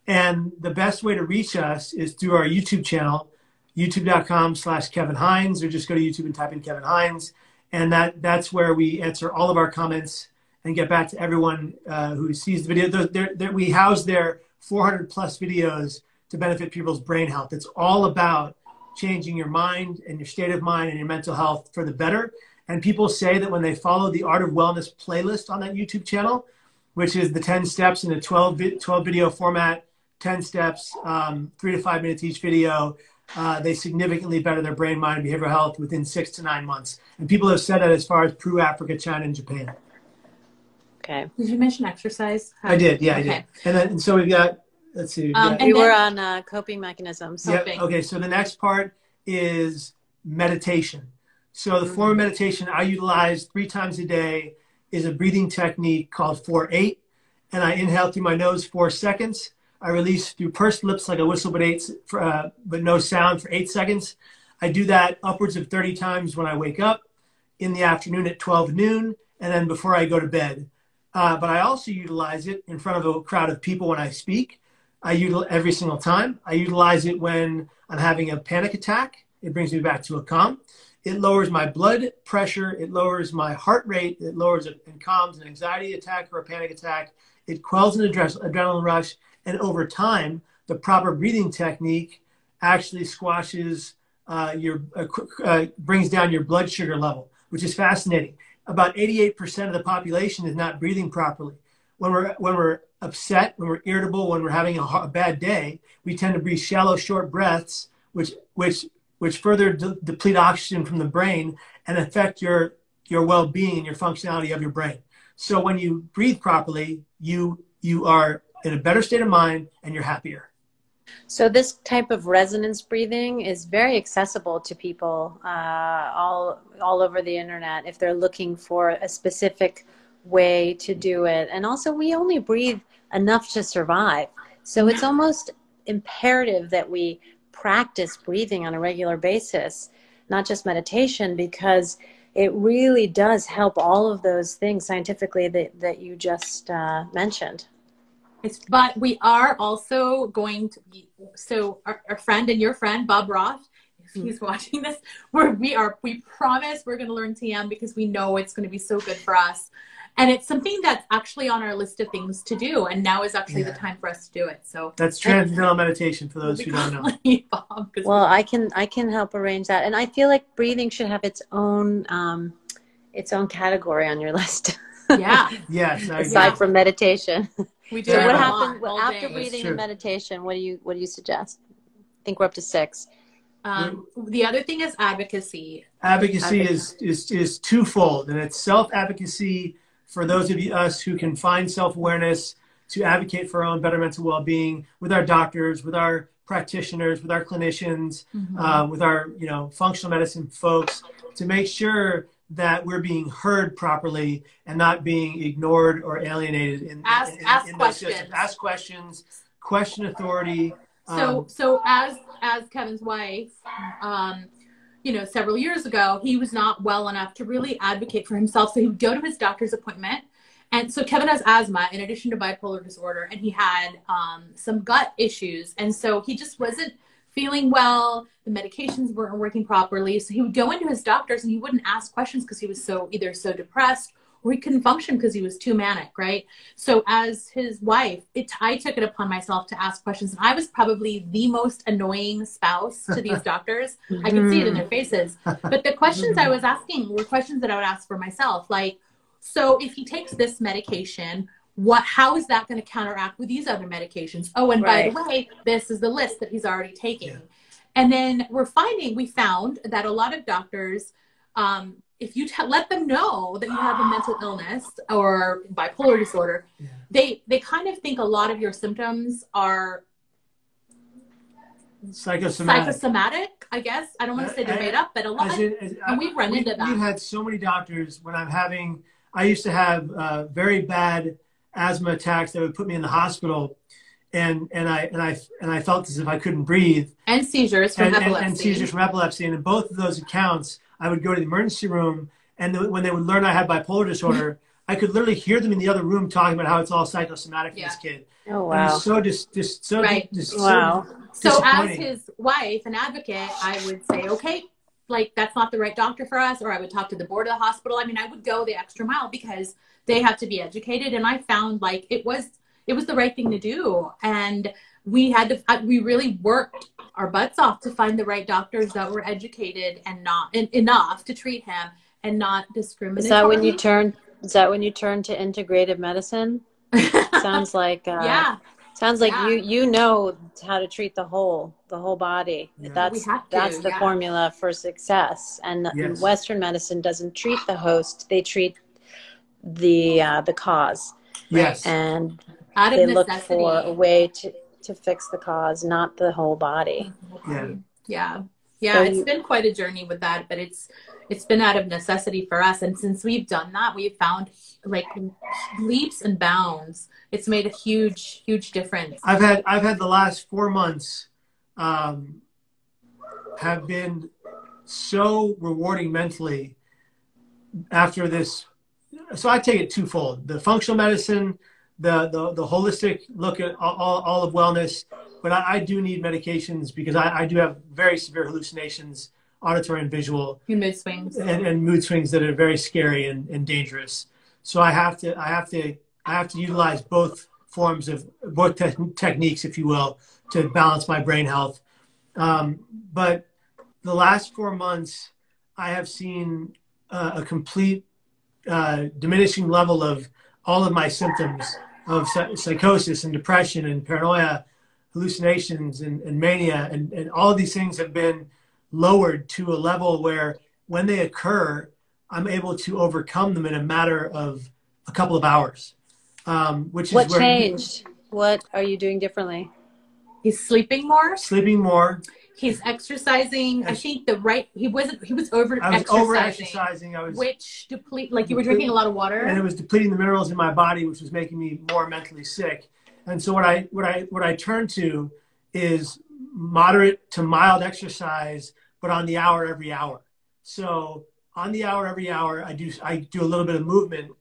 And the best way to reach us is through our YouTube channel, youtube.com/Kevin Hines, or just go to YouTube and type in Kevin Hines. And that's where we answer all of our comments and get back to everyone who sees the video. We house their 400 plus videos to benefit people's brain health. It's all about changing your mind and your state of mind and your mental health for the better. And people say that when they follow the Art of Wellness playlist on that YouTube channel, which is the 10 steps in a 12 video format, 10 steps, 3 to 5 minutes each video, they significantly better their brain, mind, and behavioral health within 6 to 9 months. And people have said that as far as Peru, Africa, China, and Japan. Okay. Did you mention exercise? I did, I did. And so we've got, let's see. We were on coping mechanisms. Yeah, okay, so the next part is meditation. So the form of meditation I utilize 3 times a day is a breathing technique called 4-8. And I inhale through my nose 4 seconds. I release through pursed lips like a whistle, but no sound for 8 seconds. I do that upwards of 30 times when I wake up, in the afternoon at 12 noon, and then before I go to bed. But I also utilize it in front of a crowd of people when I speak. Every single time. I utilize it when I'm having a panic attack. It brings me back to a calm. It lowers my blood pressure. It lowers my heart rate. It lowers and calms an anxiety attack or a panic attack. It quells an adrenaline rush. And over time, the proper breathing technique actually squashes brings down your blood sugar level, which is fascinating. About 88% of the population is not breathing properly. When we're upset, when we're irritable, when we're having a bad day, we tend to breathe shallow, short breaths, which further deplete oxygen from the brain and affect your well-being and your functionality of your brain. So when you breathe properly, you are in a better state of mind and you're happier. So this type of resonance breathing is very accessible to people all over the internet if they're looking for a specific way to do it. And also, we only breathe enough to survive. So it's almost imperative that we practice breathing on a regular basis, not just meditation, because it really does help all of those things scientifically that you just mentioned. But we are also going to be, so our friend and your friend, Bob Roth, if he's watching this, we promise we're going to learn TM because we know it's going to be so good for us. And it's something that's actually on our list of things to do. And now is actually the time for us to do it. So that's transcendental meditation for those who don't know. Bob, well, I can help arrange that. And I feel like breathing should have its own category on your list. Yeah. Yes. Aside from meditation. We do. So what happens after breathing and meditation? What do you suggest? I think we're up to 6. The other thing is advocacy. Advocacy is twofold, and it's self-advocacy for those of us who can find self-awareness to advocate for our own better mental well-being with our doctors, with our practitioners, with our clinicians, with our functional medicine folks, to make sure that we're being heard properly and not being ignored or alienated in those systems. Ask questions, question authority. So as Kevin's wife, several years ago, he was not well enough to really advocate for himself. So he would go to his doctor's appointment. And so Kevin has asthma in addition to bipolar disorder, and he had some gut issues. And so he just wasn't feeling well. The medications weren't working properly. So he would go into his doctors and he wouldn't ask questions because he was either so depressed or he couldn't function because he was too manic, right? So as his wife, I took it upon myself to ask questions. And I was probably the most annoying spouse to these doctors. I could see it in their faces. But the questions I was asking were questions that I would ask for myself. Like, so if he takes this medication, how is that going to counteract with these other medications? Oh, and by the way, this is the list that he's already taking. Yeah. And then we found that a lot of doctors, if you let them know that you have a mental illness or bipolar disorder, they kind of think a lot of your symptoms are psychosomatic, I guess. I don't want to say they're made up, but a lot. And we've run into that. We've had so many doctors when I used to have very bad asthma attacks that would put me in the hospital, and I felt as if I couldn't breathe. And seizures from epilepsy. And seizures from epilepsy. And in both of those accounts, I would go to the emergency room, and when they would learn I had bipolar disorder, I could literally hear them in the other room talking about how it's all psychosomatic for this kid. Oh, wow. And it was so So as his wife and advocate, I would say, okay, like that's not the right doctor for us, or I would talk to the board of the hospital. I mean, I would go the extra mile because they have to be educated. And I found like it was the right thing to do. And we really worked our butts off to find the right doctors that were educated and not enough to treat him and not discriminate. Is that when you turn to integrative medicine? Sounds like you know how to treat the whole body. Yeah. That's the formula for success. And Western medicine doesn't treat the host; they treat the cause. Yes, and they look for a way to fix the cause, not the whole body. Yeah. So it's been quite a journey with that, but it's been out of necessity for us. And since we've done that, we've found like leaps and bounds. It's made a huge, huge difference. I've had the last 4 months have been so rewarding mentally after this. So I take it twofold: the functional medicine, the holistic look at all of wellness. But I do need medications because I do have very severe hallucinations, auditory and visual. Your mood swings. And mood swings that are very scary and dangerous. So I have to utilize both forms of techniques, if you will, to balance my brain health. But the last 4 months, I have seen a complete diminishing level of all of my symptoms of psychosis and depression and paranoia, hallucinations and mania, and all of these things have been lowered to a level where when they occur, I'm able to overcome them in a matter of a couple of hours. What changed? What are you doing differently? He's sleeping more. He's exercising. I think he was over exercising. Which deplete, like you were drinking a lot of water. And it was depleting the minerals in my body, which was making me more mentally sick. And so what I turn to is moderate to mild exercise, but on the hour every hour. So on the hour every hour, I do a little bit of movement,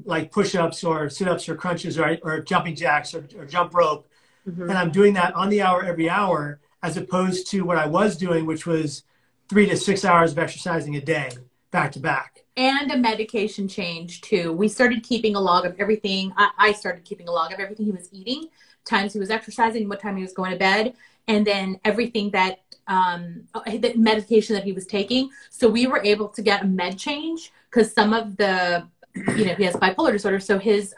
like push-ups or sit-ups or crunches or jumping jacks or jump rope. Mm-hmm. And I'm doing that on the hour every hour, as opposed to what I was doing, which was 3 to 6 hours of exercising a day, back to back. And a medication change too. We started keeping a log of everything. I started keeping a log of everything he was eating, times he was exercising, what time he was going to bed, and then everything that the medication that he was taking. So we were able to get a med change because some of the, he has bipolar disorder. So his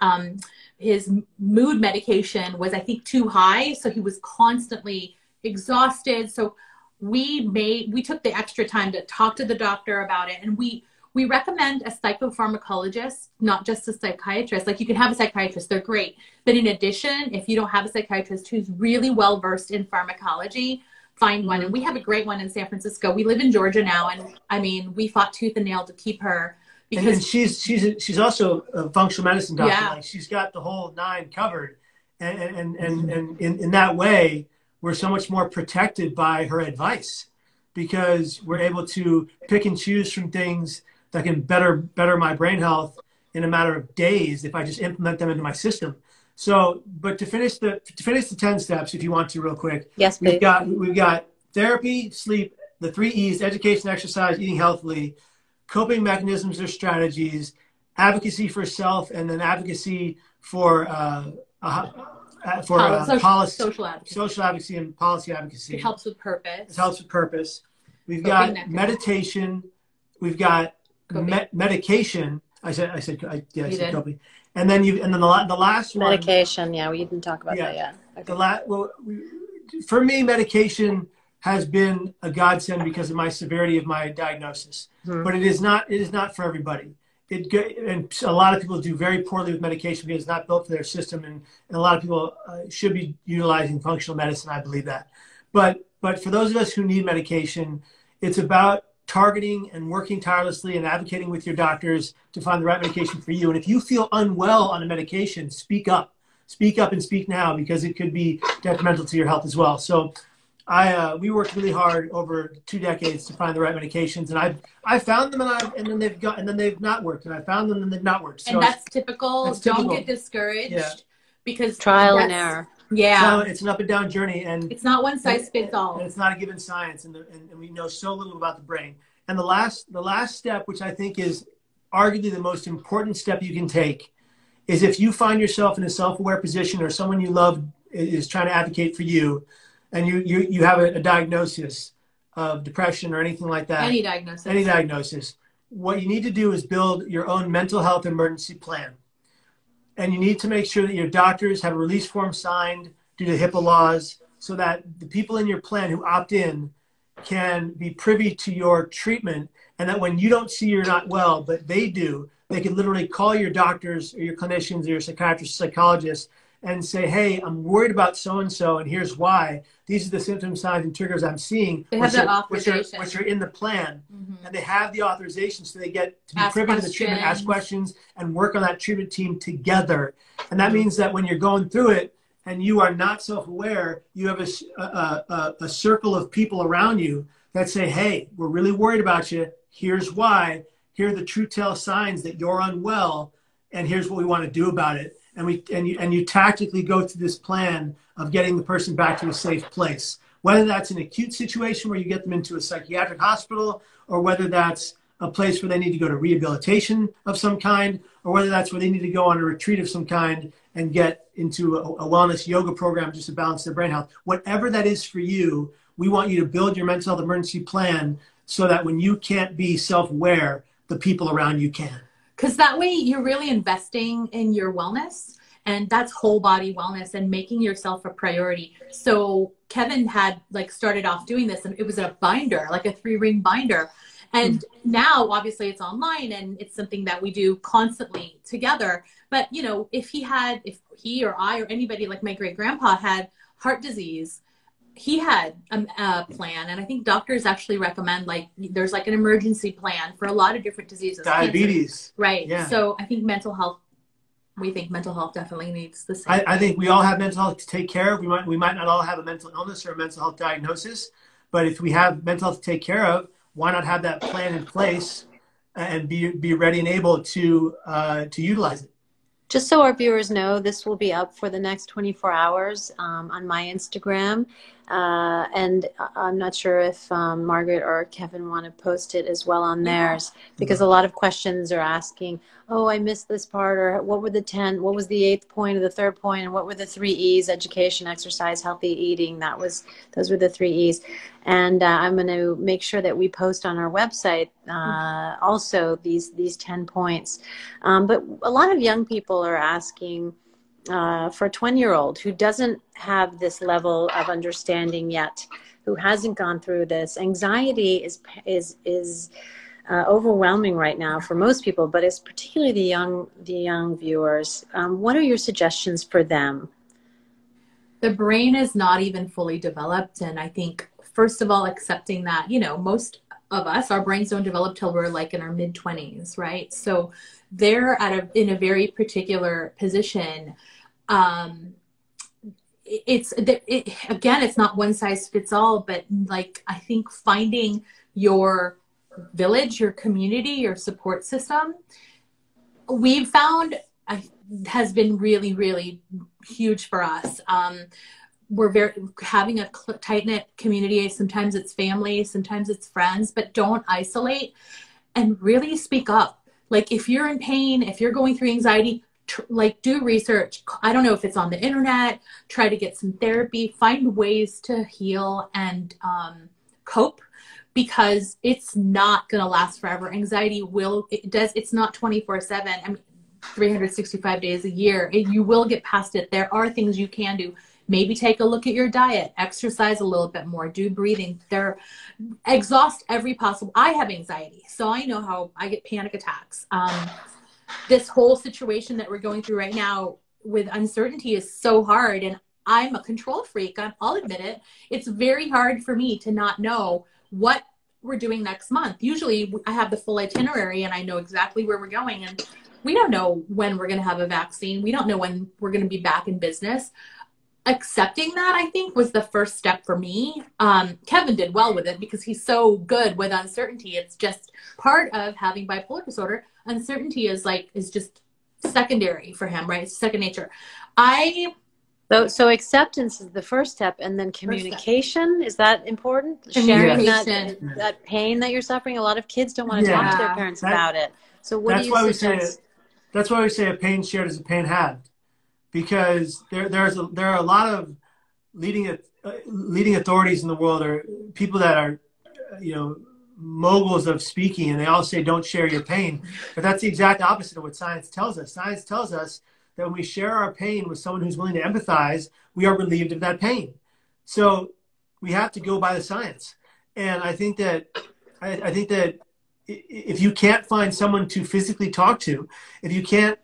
mood medication was, I think, too high. So he was constantly exhausted. So we took the extra time to talk to the doctor about it, and we recommend a psychopharmacologist, not just a psychiatrist. Like, you can have a psychiatrist, they're great. But in addition, if you don't have a psychiatrist who's really well versed in pharmacology, find one. And we have a great one in San Francisco. We live in Georgia now, and I mean, we fought tooth and nail to keep her. Because and she's also a functional medicine doctor. Yeah. Like, she's got the whole nine covered. And in that way, we're so much more protected by her advice, because we're able to pick and choose from things that can better my brain health in a matter of days if I just implement them into my system. So, but to finish the 10 steps, if you want to, real quick. Yes, please. We've got therapy, sleep, the 3 E's: education, exercise, eating healthily, coping mechanisms or strategies, advocacy for self, and then advocacy for social advocacy and policy advocacy. It helps with purpose. It helps with purpose. We've got meditation. We've got medication. I said coping. And then the last one. Medication. Yeah, we didn't talk about that yet. Okay. For me, medication has been a godsend because of my severity of my diagnosis. But it is not for everybody. And a lot of people do very poorly with medication because it's not built for their system, and a lot of people should be utilizing functional medicine. I believe that. But for those of us who need medication, it's about targeting and working tirelessly and advocating with your doctors to find the right medication for you. And if you feel unwell on a medication, speak up. Speak up and speak now, because it could be detrimental to your health as well. So we worked really hard over 2 decades to find the right medications, and I found them, and then they've not worked, and I found them and they've not worked. So and that's typical. Don't get discouraged, because trial and error. Yeah, so it's an up and down journey, and it's not one size fits all. And it's not a given science, and we know so little about the brain. And the last step, which I think is arguably the most important step you can take, is if you find yourself in a self-aware position, or someone you love is trying to advocate for you, and you have a diagnosis of depression or anything like that. Any diagnosis. What you need to do is build your own mental health emergency plan. And you need to make sure that your doctors have a release form signed due to HIPAA laws, so that the people in your plan who opt in can be privy to your treatment, and that when you don't see you're not well, but they do, they can literally call your doctors or your clinicians or your psychiatrists, psychologists, and say, hey, I'm worried about so-and-so, and here's why. These are the symptoms, signs, and triggers I'm seeing, they have the authorization, which are in the plan. And they have the authorization, so they get to be privy to the treatment, ask questions, and work on that treatment team together. And that means that when you're going through it and you are not self-aware, you have a circle of people around you that say, hey, we're really worried about you. Here's why. Here are the true tell signs that you're unwell, and here's what we want to do about it. And you tactically go through this plan of getting the person back to a safe place, whether that's an acute situation where you get them into a psychiatric hospital, or whether that's a place where they need to go to rehabilitation of some kind, or whether that's where they need to go on a retreat of some kind and get into a wellness yoga program just to balance their brain health. Whatever that is for you, we want you to build your mental health emergency plan so that when you can't be self-aware, the people around you can. Because that way you're really investing in your wellness, and that's whole body wellness and making yourself a priority. So Kevin had started off doing this, and it was a binder, like a 3-ring binder. And now obviously it's online, and it's something that we do constantly together. But if he or I or anybody, like my great grandpa, had heart disease, he had a plan, and I think doctors actually recommend there's an emergency plan for a lot of different diseases. Diabetes. Right. Yeah. So I think we think mental health definitely needs the same. I think we all have mental health to take care of. We might not all have a mental illness or a mental health diagnosis, but if we have mental health to take care of, why not have that plan in place and be ready and able to utilize it? Just so our viewers know, this will be up for the next 24 hours on my Instagram. And I'm not sure if Margaret or Kevin want to post it as well on theirs, because a lot of questions are asking, oh, I missed this part, or what was the 8th point or the 3rd point, and what were the 3 E's: education, exercise, healthy eating. Those were the 3 E's. And I'm going to make sure that we post on our website also these 10 points. But a lot of young people are asking, for a 20-year-old who doesn't have this level of understanding yet, who hasn't gone through this, anxiety is overwhelming right now for most people, but it's particularly the young viewers. What are your suggestions for them? The brain is not even fully developed, and I think first of all, accepting that, you know, most of us, our brains don't develop till we're like in our mid-20s, right? So they're in a very particular position. Again, it's not one size fits all, but like, I think finding your village, your community, your support system, we've found has been really, really huge for us. We're having a tight-knit community. Sometimes it's family, sometimes it's friends, but don't isolate and really speak up. Like, if you're in pain, if you're going through anxiety, like, do research. I don't know if it's on the internet, try to get some therapy, find ways to heal and cope, because it's not going to last forever. Anxiety it's not 24/7. I mean, 365 days a year. You will get past it. There are things you can do. Maybe take a look at your diet, exercise a little bit more, do breathing. Exhaust every possible. I have anxiety, so I know how I get panic attacks. This whole situation that we're going through right now with uncertainty is so hard, and I'm a control freak. I'll admit it. It's very hard for me to not know what we're doing next month. Usually I have the full itinerary and I know exactly where we're going, and we don't know when we're going to have a vaccine. We don't know when we're going to be back in business. Accepting that, I think, was the first step for me. Kevin did well with it because he's so good with uncertainty. It's just part of having bipolar disorder. Uncertainty is just secondary for him, right? It's second nature. So acceptance is the first step, and then communication, is that important? Sharing that pain that you're suffering. A lot of kids don't want to talk to their parents about it. So what do you suggest? That's why we say a pain shared is a pain halved, because there are a lot of leading authorities in the world, or people that are, you know, moguls of speaking, and they all say don't share your pain. But that's the exact opposite of what science tells us. Science tells us that when we share our pain with someone who's willing to empathize, we are relieved of that pain. So we have to go by the science. And I think that if you can't find someone to physically talk to, if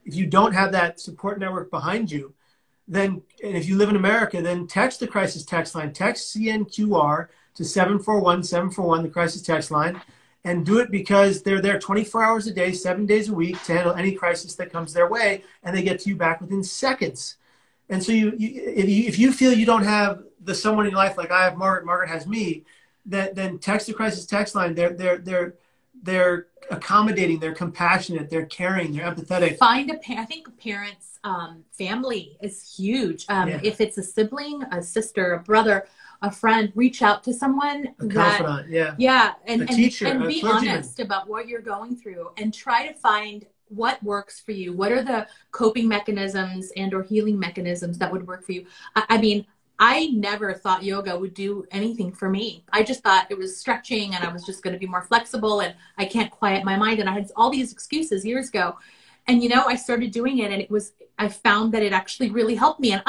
you don't have that support network behind you, then, and if you live in America, then text the crisis text line, text CNQR to 741-741, the crisis text line, and do it, because they're there 24 hours a day, 7 days a week to handle any crisis that comes their way, and they get to you back within seconds. And so if you feel you don't have someone in your life like I have Margaret has me, then text the crisis text line. They're accommodating, they're compassionate, they're caring, they're empathetic. I think parents, family is huge. If it's a sibling, a sister, a brother, a friend, reach out to someone, a confidant, and a teacher, and be clergyman. honest about what you're going through, and try to find what works for you. What are the coping mechanisms or healing mechanisms that would work for you? I mean, I never thought yoga would do anything for me. I just thought it was stretching and I was just going to be more flexible and I can't quiet my mind. And I had all these excuses years ago. And, you know, I started doing it, and I found that it actually really helped me. And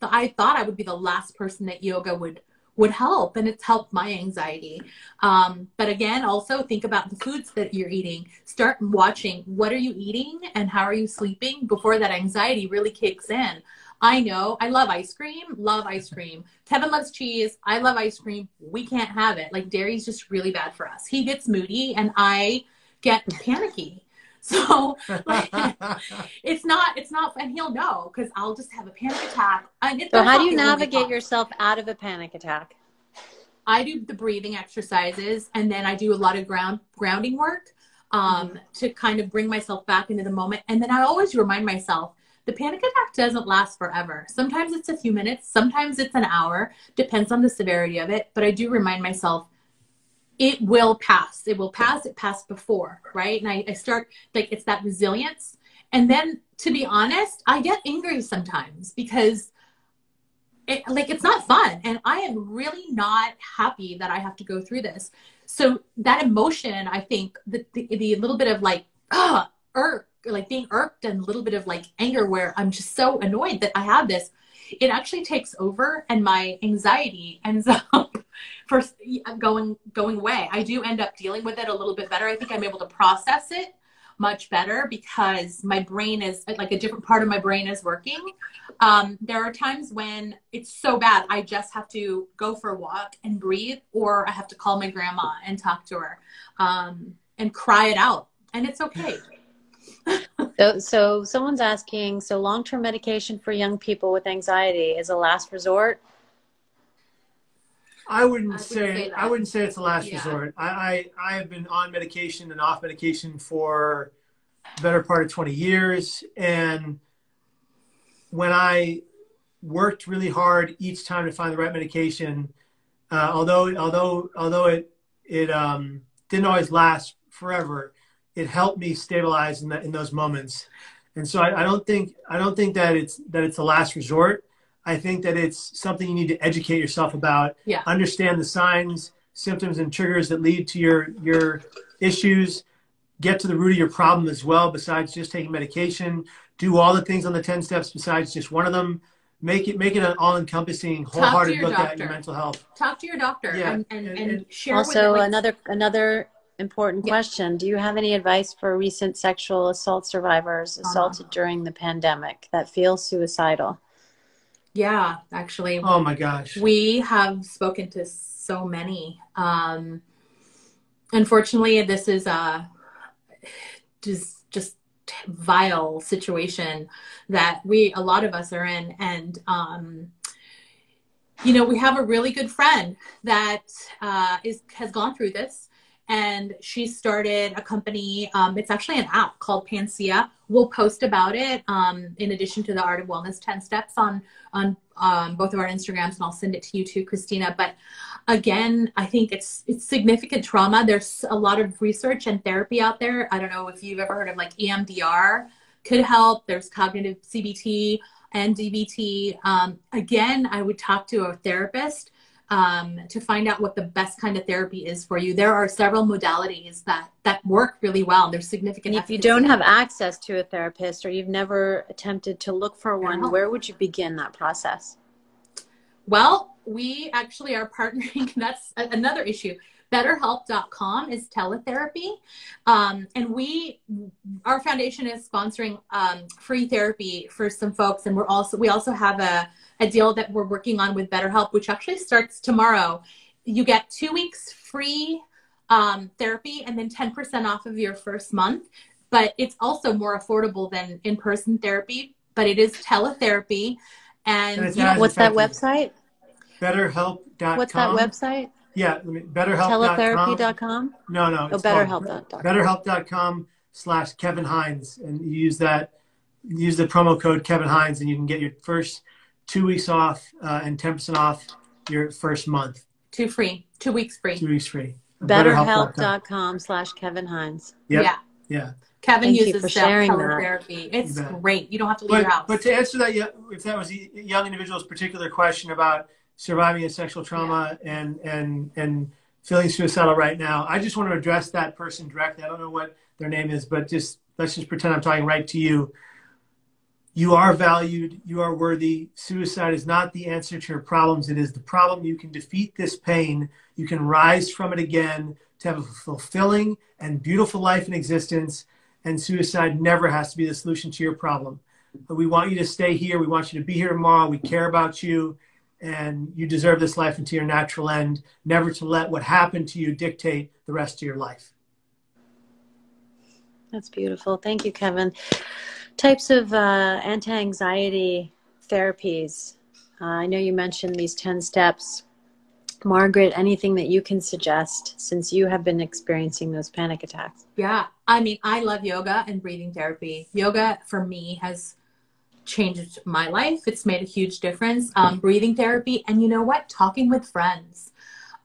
I thought I would be the last person that yoga would help, and it's helped my anxiety. But again, also think about the foods that you're eating. Start watching, what are you eating and how are you sleeping before that anxiety really kicks in. I know I love ice cream. Kevin loves cheese. I love ice cream. We can't have it. Like, dairy is just really bad for us. He gets moody and I get panicky. So like, it's not, and he'll know, because I'll just have a panic attack. So how do you navigate yourself out of a panic attack? I do the breathing exercises, and then I do a lot of grounding work to kind of bring myself back into the moment. And then I always remind myself, the panic attack doesn't last forever. Sometimes it's a few minutes, sometimes it's an hour, depends on the severity of it. But I do remind myself, it will pass. It will pass. It passed before, right? And I start, like, it's that resilience. And then, to be honest, I get angry sometimes because it's not fun. And I am really not happy that I have to go through this. So that emotion, I think, the little bit of like, like being irked and a little bit of like anger where I'm just so annoyed that I have this, it actually takes over and my anxiety ends up first going away. I do end up dealing with it a little bit better. I think I'm able to process it much better because my brain is like a different part of my brain is working. There are times when it's so bad, I just have to go for a walk and breathe, or I have to call my grandma and talk to her, and cry it out. And it's okay. So someone's asking, so long-term medication for young people with anxiety is a last resort? I wouldn't say it's a last resort. I have been on medication and off medication for the better part of 20 years. And when I worked really hard each time to find the right medication, although it didn't always last forever, it helped me stabilize in those moments. And so I don't think that it's a last resort. I think that it's something you need to educate yourself about. Yeah. Understand the signs, symptoms, and triggers that lead to your issues. Get to the root of your problem as well, besides just taking medication. Do all the things on the 10 steps besides just one of them. Make it an all-encompassing, wholehearted look at your mental health. Talk to your doctor and share also with them. Another important question. Do you have any advice for recent sexual assault survivors assaulted during the pandemic that feel suicidal? Yeah, actually. Oh my gosh. We have spoken to so many. Unfortunately, this is just vile situation that a lot of us are in. And, you know, we have a really good friend that has gone through this. And she started a company. It's actually an app called Panacea. We'll post about it in addition to the Art of Wellness 10 Steps on both of our Instagrams, and I'll send it to you too, Cristina. But again, I think it's significant trauma. There's a lot of research and therapy out there. I don't know if you've ever heard of like EMDR could help. There's cognitive CBT and DBT. Again, I would talk to a therapist to find out what the best kind of therapy is for you. There are several modalities that work really well. There's significant efficacy. If you don't have access to a therapist or you've never attempted to look for one, where would you begin that process? Well, we actually are partnering. That's another issue. BetterHelp.com is teletherapy. And our foundation is sponsoring free therapy for some folks. And we also have a deal that we're working on with BetterHelp, which actually starts tomorrow. You get 2 weeks free therapy and then 10% off of your first month. But it's also more affordable than in-person therapy, but it is teletherapy. And what's that website? BetterHelp.com. What's that website? Yeah, BetterHelp.com. Teletherapy.com? No. It's BetterHelp.com. BetterHelp.com/Kevin Hines. And you use the promo code Kevin Hines, and you can get your first 2 weeks off and 10% off your first month. 2 weeks free. 2 weeks free. BetterHelp.com/Kevin Hines. Yep. Yeah. Kevin uses teletherapy. That. It's great. You don't have to leave your house. But to answer that, if that was a young individual's particular question about surviving a sexual trauma and feeling suicidal right now, I just want to address that person directly. I don't know what their name is, but let's just pretend I'm talking right to you. You are valued. You are worthy. Suicide is not the answer to your problems. It is the problem. You can defeat this pain. You can rise from it again to have a fulfilling and beautiful life and existence. And suicide never has to be the solution to your problem. But we want you to stay here. We want you to be here tomorrow. We care about you. And you deserve this life into your natural end, never to let what happened to you dictate the rest of your life. That's beautiful. Thank you, Kevin. Types of anti-anxiety therapies. I know you mentioned these 10 steps. Margaret, anything that you can suggest since you have been experiencing those panic attacks? Yeah. I mean, I love yoga and breathing therapy. Yoga for me has changed my life. It's made a huge difference. Breathing therapy. And you know what? Talking with friends.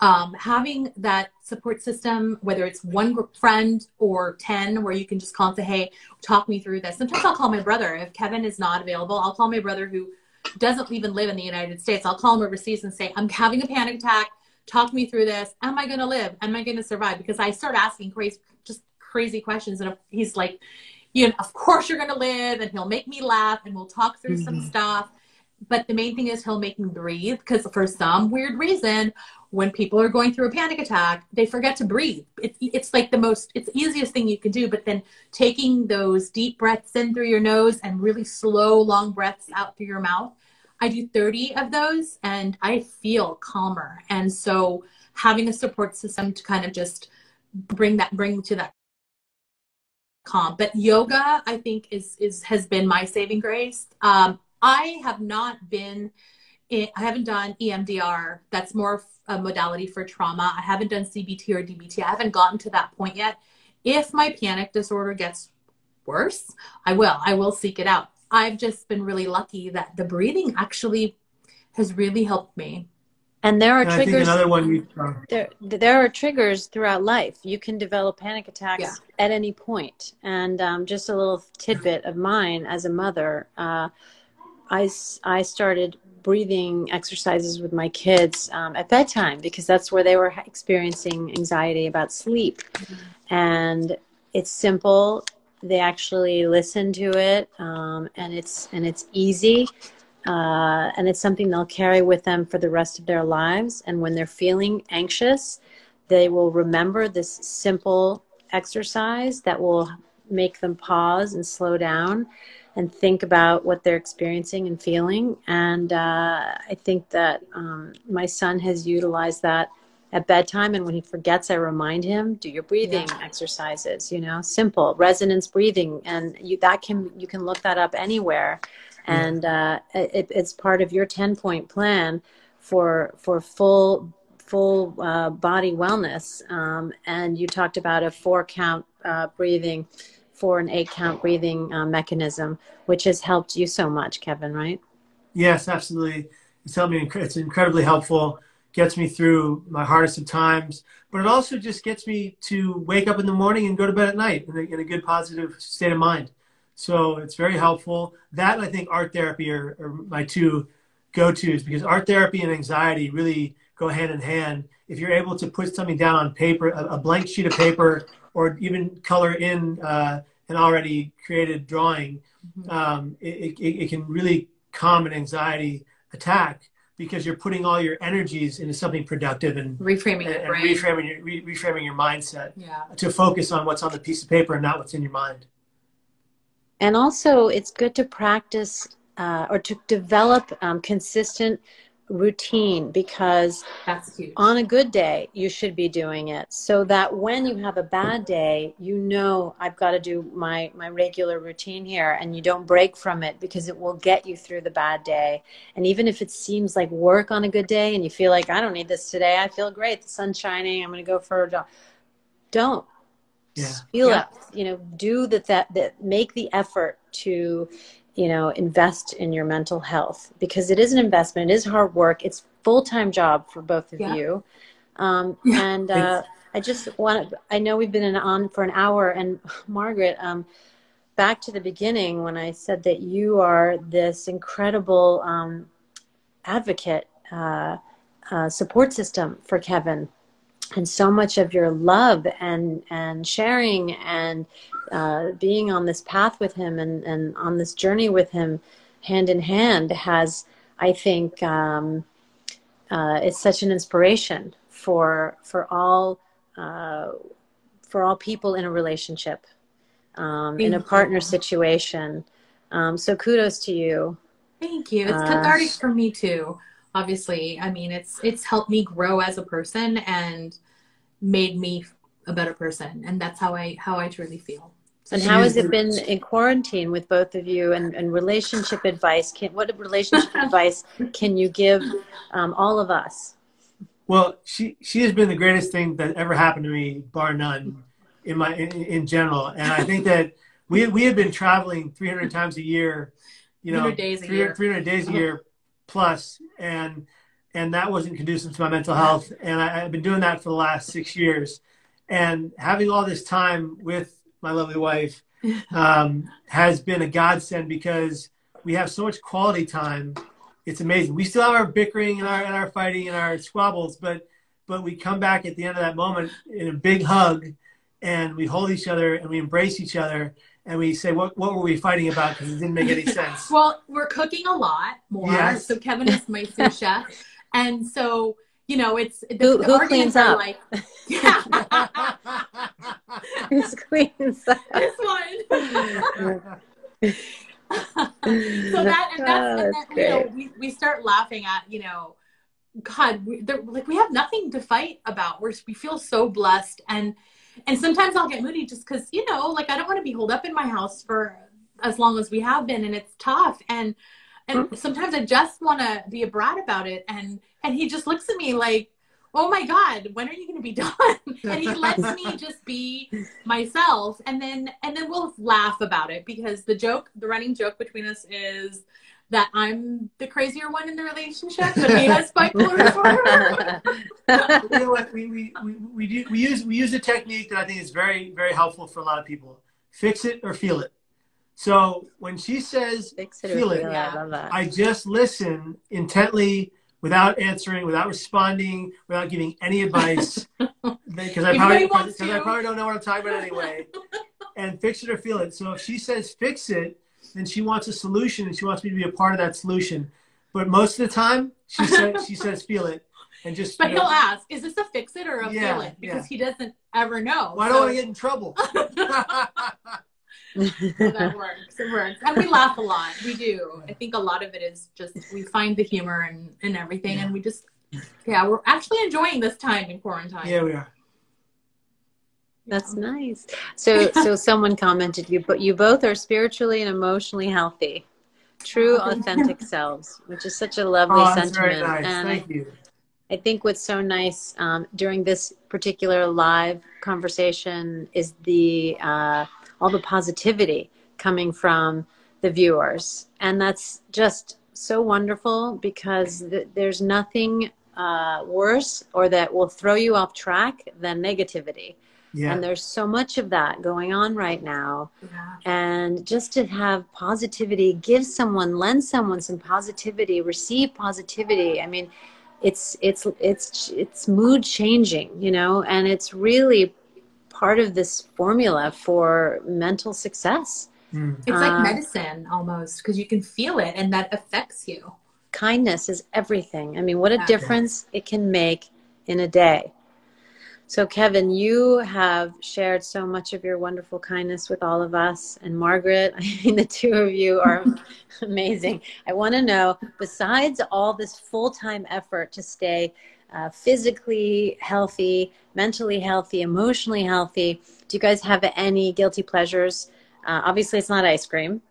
Having that support system, whether it's one friend or 10, where you can just call and say, hey, talk me through this. Sometimes I'll call my brother. If Kevin is not available, I'll call my brother who doesn't even live in the United States. I'll call him overseas and say, I'm having a panic attack. Talk me through this. Am I going to live? Am I going to survive? Because I start asking crazy questions. And he's like, you know, of course you're going to live, and he'll make me laugh, and we'll talk through some stuff. But the main thing is he'll make me breathe, because for some weird reason, when people are going through a panic attack, they forget to breathe. It's like it's the easiest thing you can do. But then taking those deep breaths in through your nose and really slow, long breaths out through your mouth. I do 30 of those and I feel calmer. And so having a support system to kind of just bring to that calm. But yoga, I think has been my saving grace. I haven't done EMDR. That's more a modality for trauma. I haven't done CBT or DBT. I haven't gotten to that point yet. If my panic disorder gets worse, I will seek it out. I've just been really lucky that the breathing actually has really helped me. And there are triggers. I think another one there are triggers throughout life. You can develop panic attacks at any point. And just a little tidbit of mine as a mother, I started breathing exercises with my kids at bedtime, because that's where they were experiencing anxiety about sleep. And it's simple. They actually listen to it, and it's easy. And it's something they'll carry with them for the rest of their lives. And when they're feeling anxious, they will remember this simple exercise that will make them pause and slow down and think about what they're experiencing and feeling. And I think that my son has utilized that at bedtime. And when he forgets, I remind him, do your breathing exercises, simple resonance breathing. And you can look that up anywhere. And it's part of your 10-point plan for full body wellness. And you talked about a 4-count breathing, 4 and 8-count breathing mechanism, which has helped you so much, Kevin, right? Yes, absolutely. It's helped me. It's incredibly helpful. Gets me through my hardest of times, but it also just gets me to wake up in the morning and go to bed at night in a good, positive state of mind. So it's very helpful. That, I think, art therapy are my two go-tos, because art therapy and anxiety really go hand in hand. If you're able to put something down on paper, a blank sheet of paper, or even color in an already created drawing, it can really calm an anxiety attack, because you're putting all your energies into something productive and reframing your mindset to focus on what's on the piece of paper and not what's in your mind. And also, it's good to practice or to develop consistent routine, because that's huge. On a good day, you should be doing it, so that when you have a bad day, I've got to do my regular routine here, and you don't break from it, because it will get you through the bad day. And even if it seems like work on a good day and you feel like, I don't need this today, I feel great, the sun's shining, I'm going to go for a jog. Don't. Feel it, do that, make the effort to, invest in your mental health, because it is an investment. It is hard work. It's full-time job for both of you. And I know we've been on for an hour, and Margaret, back to the beginning when I said that you are this incredible advocate, support system for Kevin. And so much of your love and sharing and being on this path with him and on this journey with him hand in hand has, I think, it's such an inspiration for all people in a relationship, in a partner situation. So kudos to you. Thank you. It's cathartic for me too. Obviously, I mean, it's helped me grow as a person and made me a better person, and that's how I truly feel. And how has it been in quarantine with both of you, and relationship advice? What relationship advice can you give all of us? Well, she has been the greatest thing that ever happened to me, bar none, in general. And I think that we have been traveling 300 times a year, 300 days a year. 300 days a year plus, and that wasn't conducive to my mental health. And I've been doing that for the last 6 years, and having all this time with my lovely wife has been a godsend, because we have so much quality time. It's amazing. We still have our bickering and our fighting and our squabbles, but we come back at the end of that moment in a big hug, and we hold each other and we embrace each other, and we say, what were we fighting about? Because it didn't make any sense. Well, we're cooking a lot more. Yes. So Kevin is my sous chef. And so, you know, it's who cleans up? Like, yeah. Who cleans up? This one. So that's you know, we start laughing at, you know, God, we have nothing to fight about. We feel so blessed. And sometimes I'll get moody just because, you know, like I don't want to be holed up in my house for as long as we have been, and it's tough. And sometimes I just want to be a brat about it. And he just looks at me like, oh my God, when are you going to be done? And he lets me just be myself. And then we'll laugh about it, because the running joke between us is that I'm the crazier one in the relationship, but he has bipolar disorder. You know what? We use a technique that I think is very, very helpful for a lot of people. Fix it or feel it. So when she says feel it, I love that. I just listen intently, without answering, without responding, without giving any advice, because I probably don't know what I'm talking about anyway. And fix it or feel it. So if she says fix it, then she wants a solution, and she wants me to be a part of that solution. But most of the time, she says feel it, and just. But he'll ask, "Is this a fix it or a feel it?" Because he doesn't ever know. Well, I don't want to get in trouble. So that works. It works, and we laugh a lot. We do. I think a lot of it is just we find the humor and everything, and we just we're actually enjoying this time in quarantine. Yeah, we are. That's nice. So someone commented, you both are spiritually and emotionally healthy, true, authentic selves, which is such a lovely sentiment. Very nice. And Thank you. I think what's so nice during this particular live conversation is all the positivity coming from the viewers, and that's just so wonderful, because there's nothing worse or that will throw you off track than negativity. Yeah. And there's so much of that going on right now. Yeah. And just to have positivity, lend someone some positivity, receive positivity. I mean, it's mood changing, you know, and it's really part of this formula for mental success. It's like medicine almost, because you can feel it and that affects you. Kindness is everything. I mean, what a difference it can make in a day. So Kevin, you have shared so much of your wonderful kindness with all of us. And Margaret, I mean, the two of you are amazing. I want to know, besides all this full-time effort to stay physically healthy, mentally healthy, emotionally healthy, do you guys have any guilty pleasures? Obviously, it's not ice cream.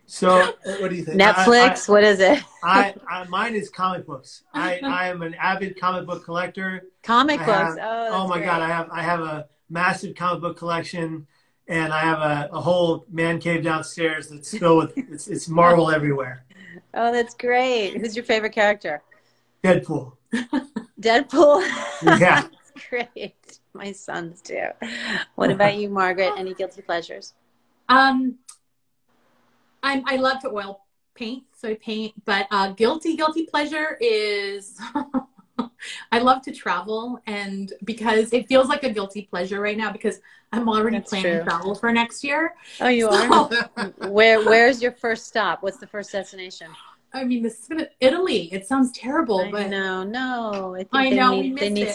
So, what do you think? Netflix? What is it? Mine is comic books. I am an avid comic book collector. Comic books. Oh my God! I have a massive comic book collection, and I have a whole man cave downstairs that's filled with it's Marvel everywhere. Oh, that's great. Who's your favorite character? Deadpool. Deadpool. Yeah. That's great. My sons do. What about you, Margaret? Any guilty pleasures? I love to oil paint, so I paint, but guilty pleasure is I love to travel, and because it feels like a guilty pleasure right now, because I'm already planning travel for next year. Oh, you are? Where's your first stop? What's the first destination? I mean, this is Italy. It sounds terrible, but no. I think they need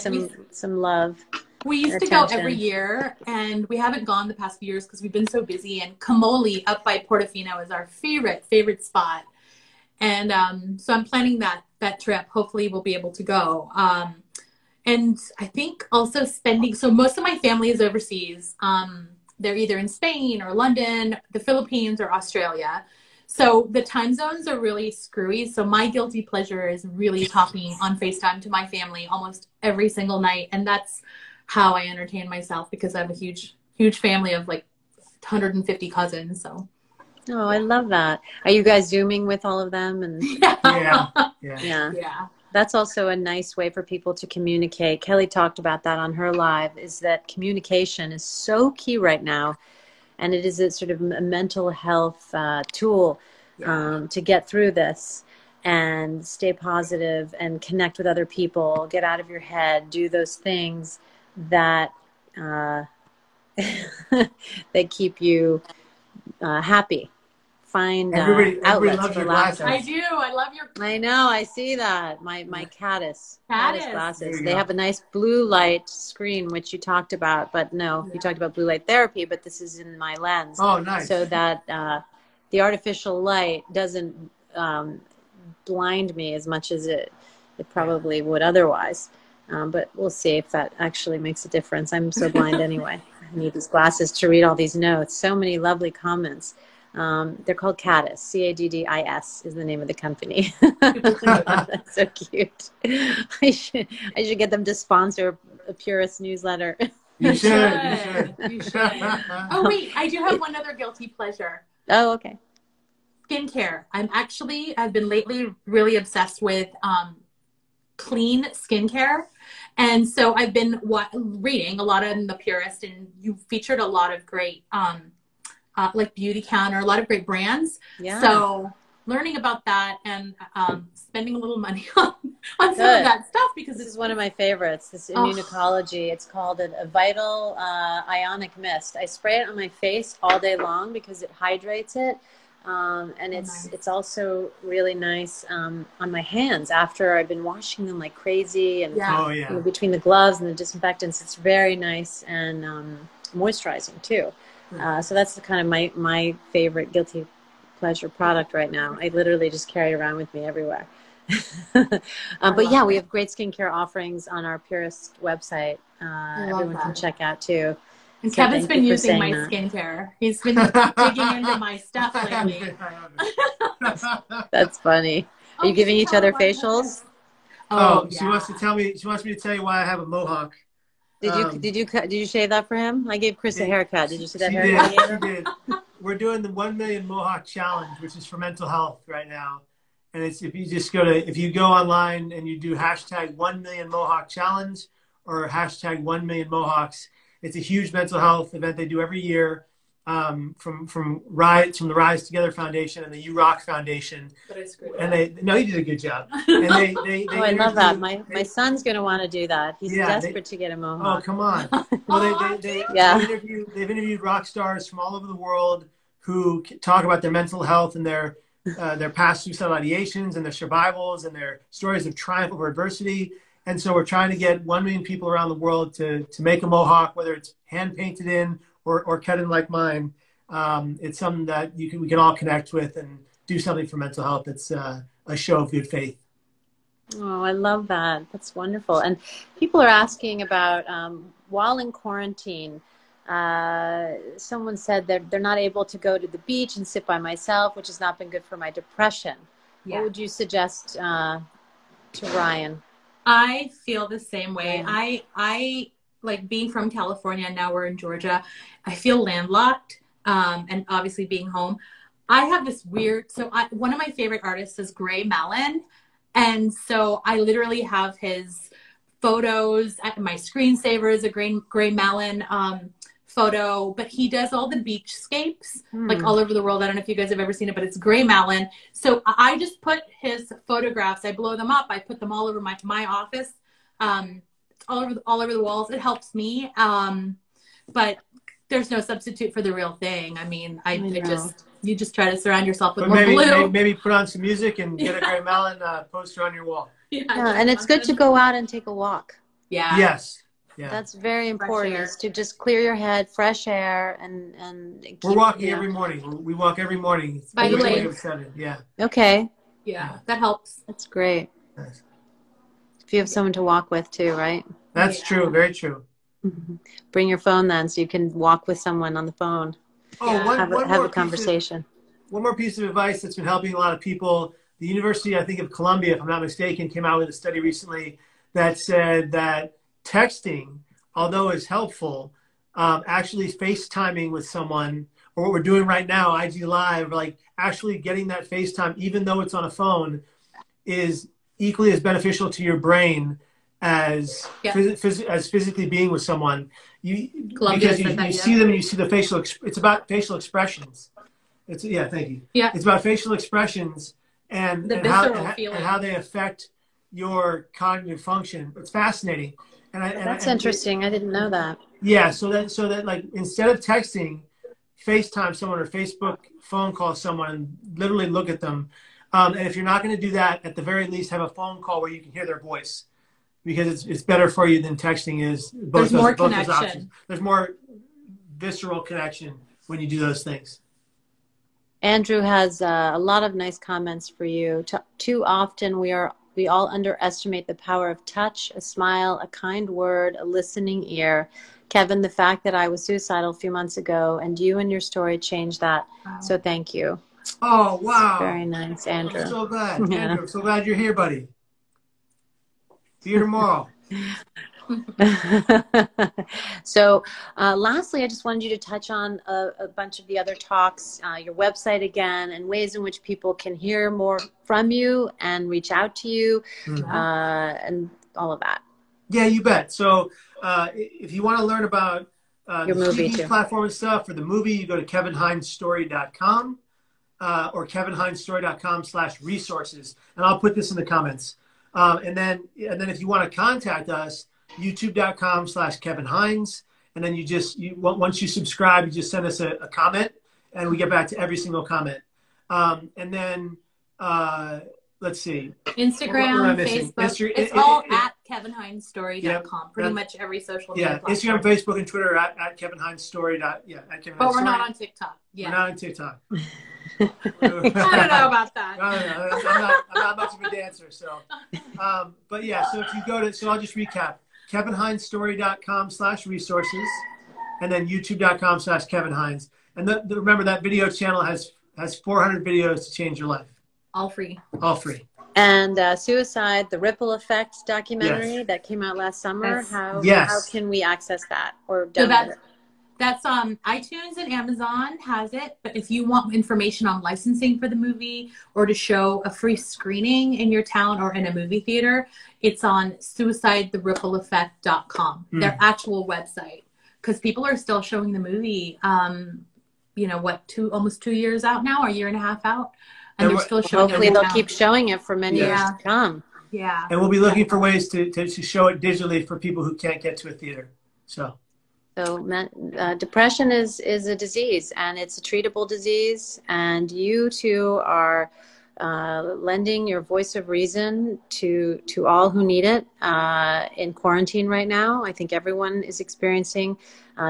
some love. We used to go every year, and we haven't gone the past few years because we've been so busy. And Camoli up by Portofino is our favorite spot. And so I'm planning that trip. Hopefully we'll be able to go. And I think also so most of my family is overseas. They're either in Spain or London, the Philippines, or Australia. So the time zones are really screwy. So my guilty pleasure is really talking on FaceTime to my family almost every single night. And that's how I entertain myself, because I have a huge family of like 150 cousins. So. Oh, I love that. Are you guys Zooming with all of them? And yeah. That's also a nice way for people to communicate. Kelly talked about that on her live, is that communication is so key right now. And it is a sort of a mental health tool to get through this and stay positive and connect with other people, get out of your head, do those things that that keep you happy. Find Everybody outlets loves for your laughter. glasses. I do. I love your I know. I see that. My Caddis Caddis. glasses. They have a nice blue light screen, which you talked about. But no, you talked about blue light therapy. But this is in my lens. Oh, nice. So that the artificial light doesn't blind me as much as it probably would otherwise. But we'll see if that actually makes a difference. I'm so blind anyway. I need these glasses to read all these notes. So many lovely comments. They're called Caddis. Caddis is the name of the company. That's so cute. I should get them to sponsor a Purist newsletter. You should. You should. Oh wait, I do have one other guilty pleasure. Oh, okay. Skincare. I've been lately really obsessed with clean skincare. And so I've been reading a lot in the Purist, and you featured a lot of great like Beauty Counter, a lot of great brands. Yeah. So learning about that and spending a little money on some of that stuff, because this is one of my favorites. This immunology. It's called a Vital Ionic Mist. I spray it on my face all day long because it hydrates it. And it's also really nice on my hands after I've been washing them like crazy, and you know, between the gloves and the disinfectants, it's very nice and moisturizing too. So that's the kind of my favorite guilty pleasure product right now. I literally just carry it around with me everywhere. But yeah, we have great skincare offerings on our Purist website. Everyone can check out too. And so Kevin's been using my skincare. He's been digging into my stuff lately. That's funny. Are you giving each other facials? She wants to tell me. She wants me to tell you why I have a mohawk. Did you shave that for him? I gave Chris a haircut. Did you see that haircut? She did. We're doing the 1 million mohawk challenge, which is for mental health right now. And it's if you go online and you do hashtag 1 million mohawk challenge or hashtag 1 million mohawks. It's a huge mental health event they do every year, from the Rise Together Foundation and the You Rock Foundation. But I screwed up. And you did a good job. And I love that. My son's going to want to do that. He's desperate to get a mohawk. Oh, come on. Well, they've interviewed rock stars from all over the world who talk about their mental health and their past suicidal ideations and their survivals and their stories of triumph over adversity. And so we're trying to get 1 million people around the world to make a mohawk, whether it's hand painted in or cut in like mine. It's something that we can all connect with and do something for mental health. It's a show of good faith. Oh, I love that. That's wonderful. And people are asking about, while in quarantine, someone said that they're not able to go to the beach and sit by myself, which has not been good for my depression. Yeah. What would you suggest to Ryan? I feel the same way. I like being from California, now we're in Georgia. I feel landlocked, and obviously being home. I have this weird, one of my favorite artists is Gray Malin. And so I literally have his photos, my screensaver is a Gray Malin photo, but he does all the beachscapes like all over the world. I don't know if you guys have ever seen it, but it's Gray Malin. So I just put his photographs, I blow them up, I put them all over my office, all over the walls. It helps me, but there's no substitute for the real thing. I mean, you just try to surround yourself with more blue. Maybe put on some music and get a Gray Malin poster on your wall. Yeah, and it's good to go out and take a walk. Yeah. Yes. Yeah. That's very important, is to just clear your head, fresh air, and keep, we're walking every morning. We walk every morning. By the way. Yeah. Okay. Yeah, that helps. That's great. Nice. If you have someone to walk with too, right? That's true. Very true. Bring your phone then, so you can walk with someone on the phone. Have a conversation. One more piece of advice that's been helping a lot of people. The University, I think, of Columbia, if I'm not mistaken, came out with a study recently that said that texting, although is helpful, actually FaceTiming with someone, or what we're doing right now, IG Live, like actually getting that FaceTime, even though it's on a phone, is equally as beneficial to your brain as physically being with someone. Because you see them and you see the facial. It's about facial expressions. Thank you. Yeah. It's about facial expressions and how they affect your cognitive function. It's fascinating. That's interesting. I didn't know that. Yeah, so that like instead of texting, FaceTime someone or Facebook phone call someone and literally look at them. And if you're not going to do that, at the very least, have a phone call where you can hear their voice, because it's better for you than texting is. There's more connection. There's more visceral connection when you do those things. Andrew has a lot of nice comments for you. Too often we all underestimate the power of touch, a smile, a kind word, a listening ear. Kevin, the fact that I was suicidal a few months ago and you and your story changed that. Wow. So thank you. Oh, wow. Very nice, Andrew. I'm so glad. Yeah. Andrew, I'm so glad you're here, buddy. See you tomorrow. So lastly, I just wanted you to touch on a bunch of the other talks, your website again, and ways in which people can hear more from you and reach out to you, and all of that. Yeah, you bet. So if you want to learn about your the movie TV platform and stuff, for the movie, you go to kevinhinesstory.com or kevinhinesstory.com/resources. And I'll put this in the comments. And then if you want to contact us, youtube.com/Kevin Hines. And then once you subscribe, you just send us a comment and we get back to every single comment. And then let's see. Instagram, Facebook. It's all at kevinhinesstory.com. Yep, pretty much every social media platform. Instagram, Facebook, and Twitter at kevinhinesstory. At Kevin but we're not on TikTok. Yeah. We're not on TikTok. I don't know about that. I'm not much of a dancer, so. But yeah, so if you so I'll just recap. kevinhinesstory.com/resources, and then youtube.com/Kevin Hines. And remember, that video channel has 400 videos to change your life. All free. All free. And Suicide, the Ripple Effect documentary that came out last summer. Yes. How can we access that or download it? That's iTunes and Amazon has it. But if you want information on licensing for the movie or to show a free screening in your town or in a movie theater, it's on suicidetherippleeffect.com, their actual website. Because people are still showing the movie, almost 2 years out now, or a year and a half out. And they're still showing it. Hopefully they'll keep showing it for many years to come. Yeah. And we'll be looking for ways to show it digitally for people who can't get to a theater. So depression is a disease, and it's a treatable disease, and you two are lending your voice of reason to all who need it in quarantine right now. I think everyone is experiencing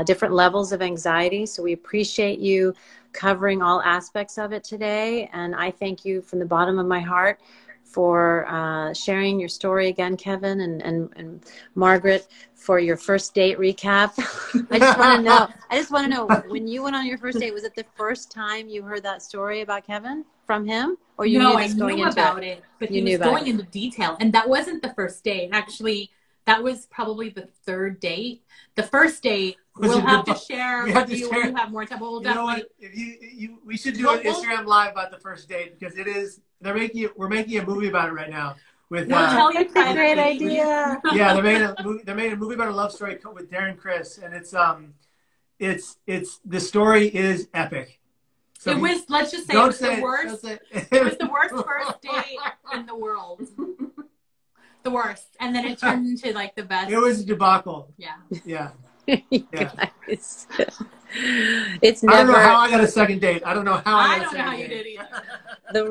different levels of anxiety, so we appreciate you covering all aspects of it today, and I thank you from the bottom of my heart for sharing your story again, Kevin, and Margaret, for your first date recap. I just want to know, when you went on your first date, was it the first time you heard that story about Kevin from him, or you knew this going into about it? But he was going into detail, and that wasn't the first date. Actually, that was probably the third date. The first date, we'll have to share with you when you have more time. We'll definitely. We should do an Instagram live about the first date, because we're making a movie about it right now. That's a great idea. Yeah, they made a movie about a love story with Darren Criss, and the story is epic. So it was, let's just say, it was the worst. It was the worst first date in the world. The worst, and then it turned into like the best. It was a debacle. Yeah. Yeah. It's never. I don't know how I got a second date. I don't know how I don't know how you did either.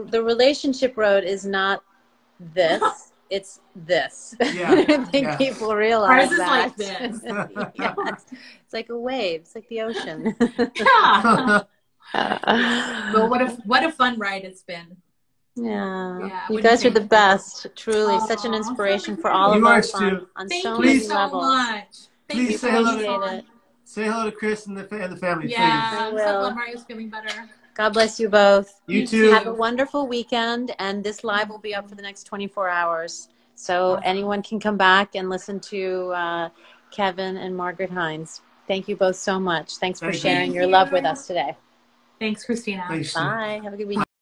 The relationship road is not this. It's this. Yeah. I think people realize ours is that. Like this. It's like a wave. It's like the ocean. Yeah. Well, what a fun ride it's been. Yeah. You guys are the best. Truly, such an inspiration for all of us on so many levels. Much. Please say hello to Chris and the family. Yeah, please. I'm so glad Mario's feeling better. God bless you both. You too. Have a wonderful weekend, and this live will be up for the next 24 hours. So anyone can come back and listen to Kevin and Margaret Hines. Thank you both so much. Thanks for sharing your love with us today. Thanks, Cristina. Thanks. Bye. Have a good weekend.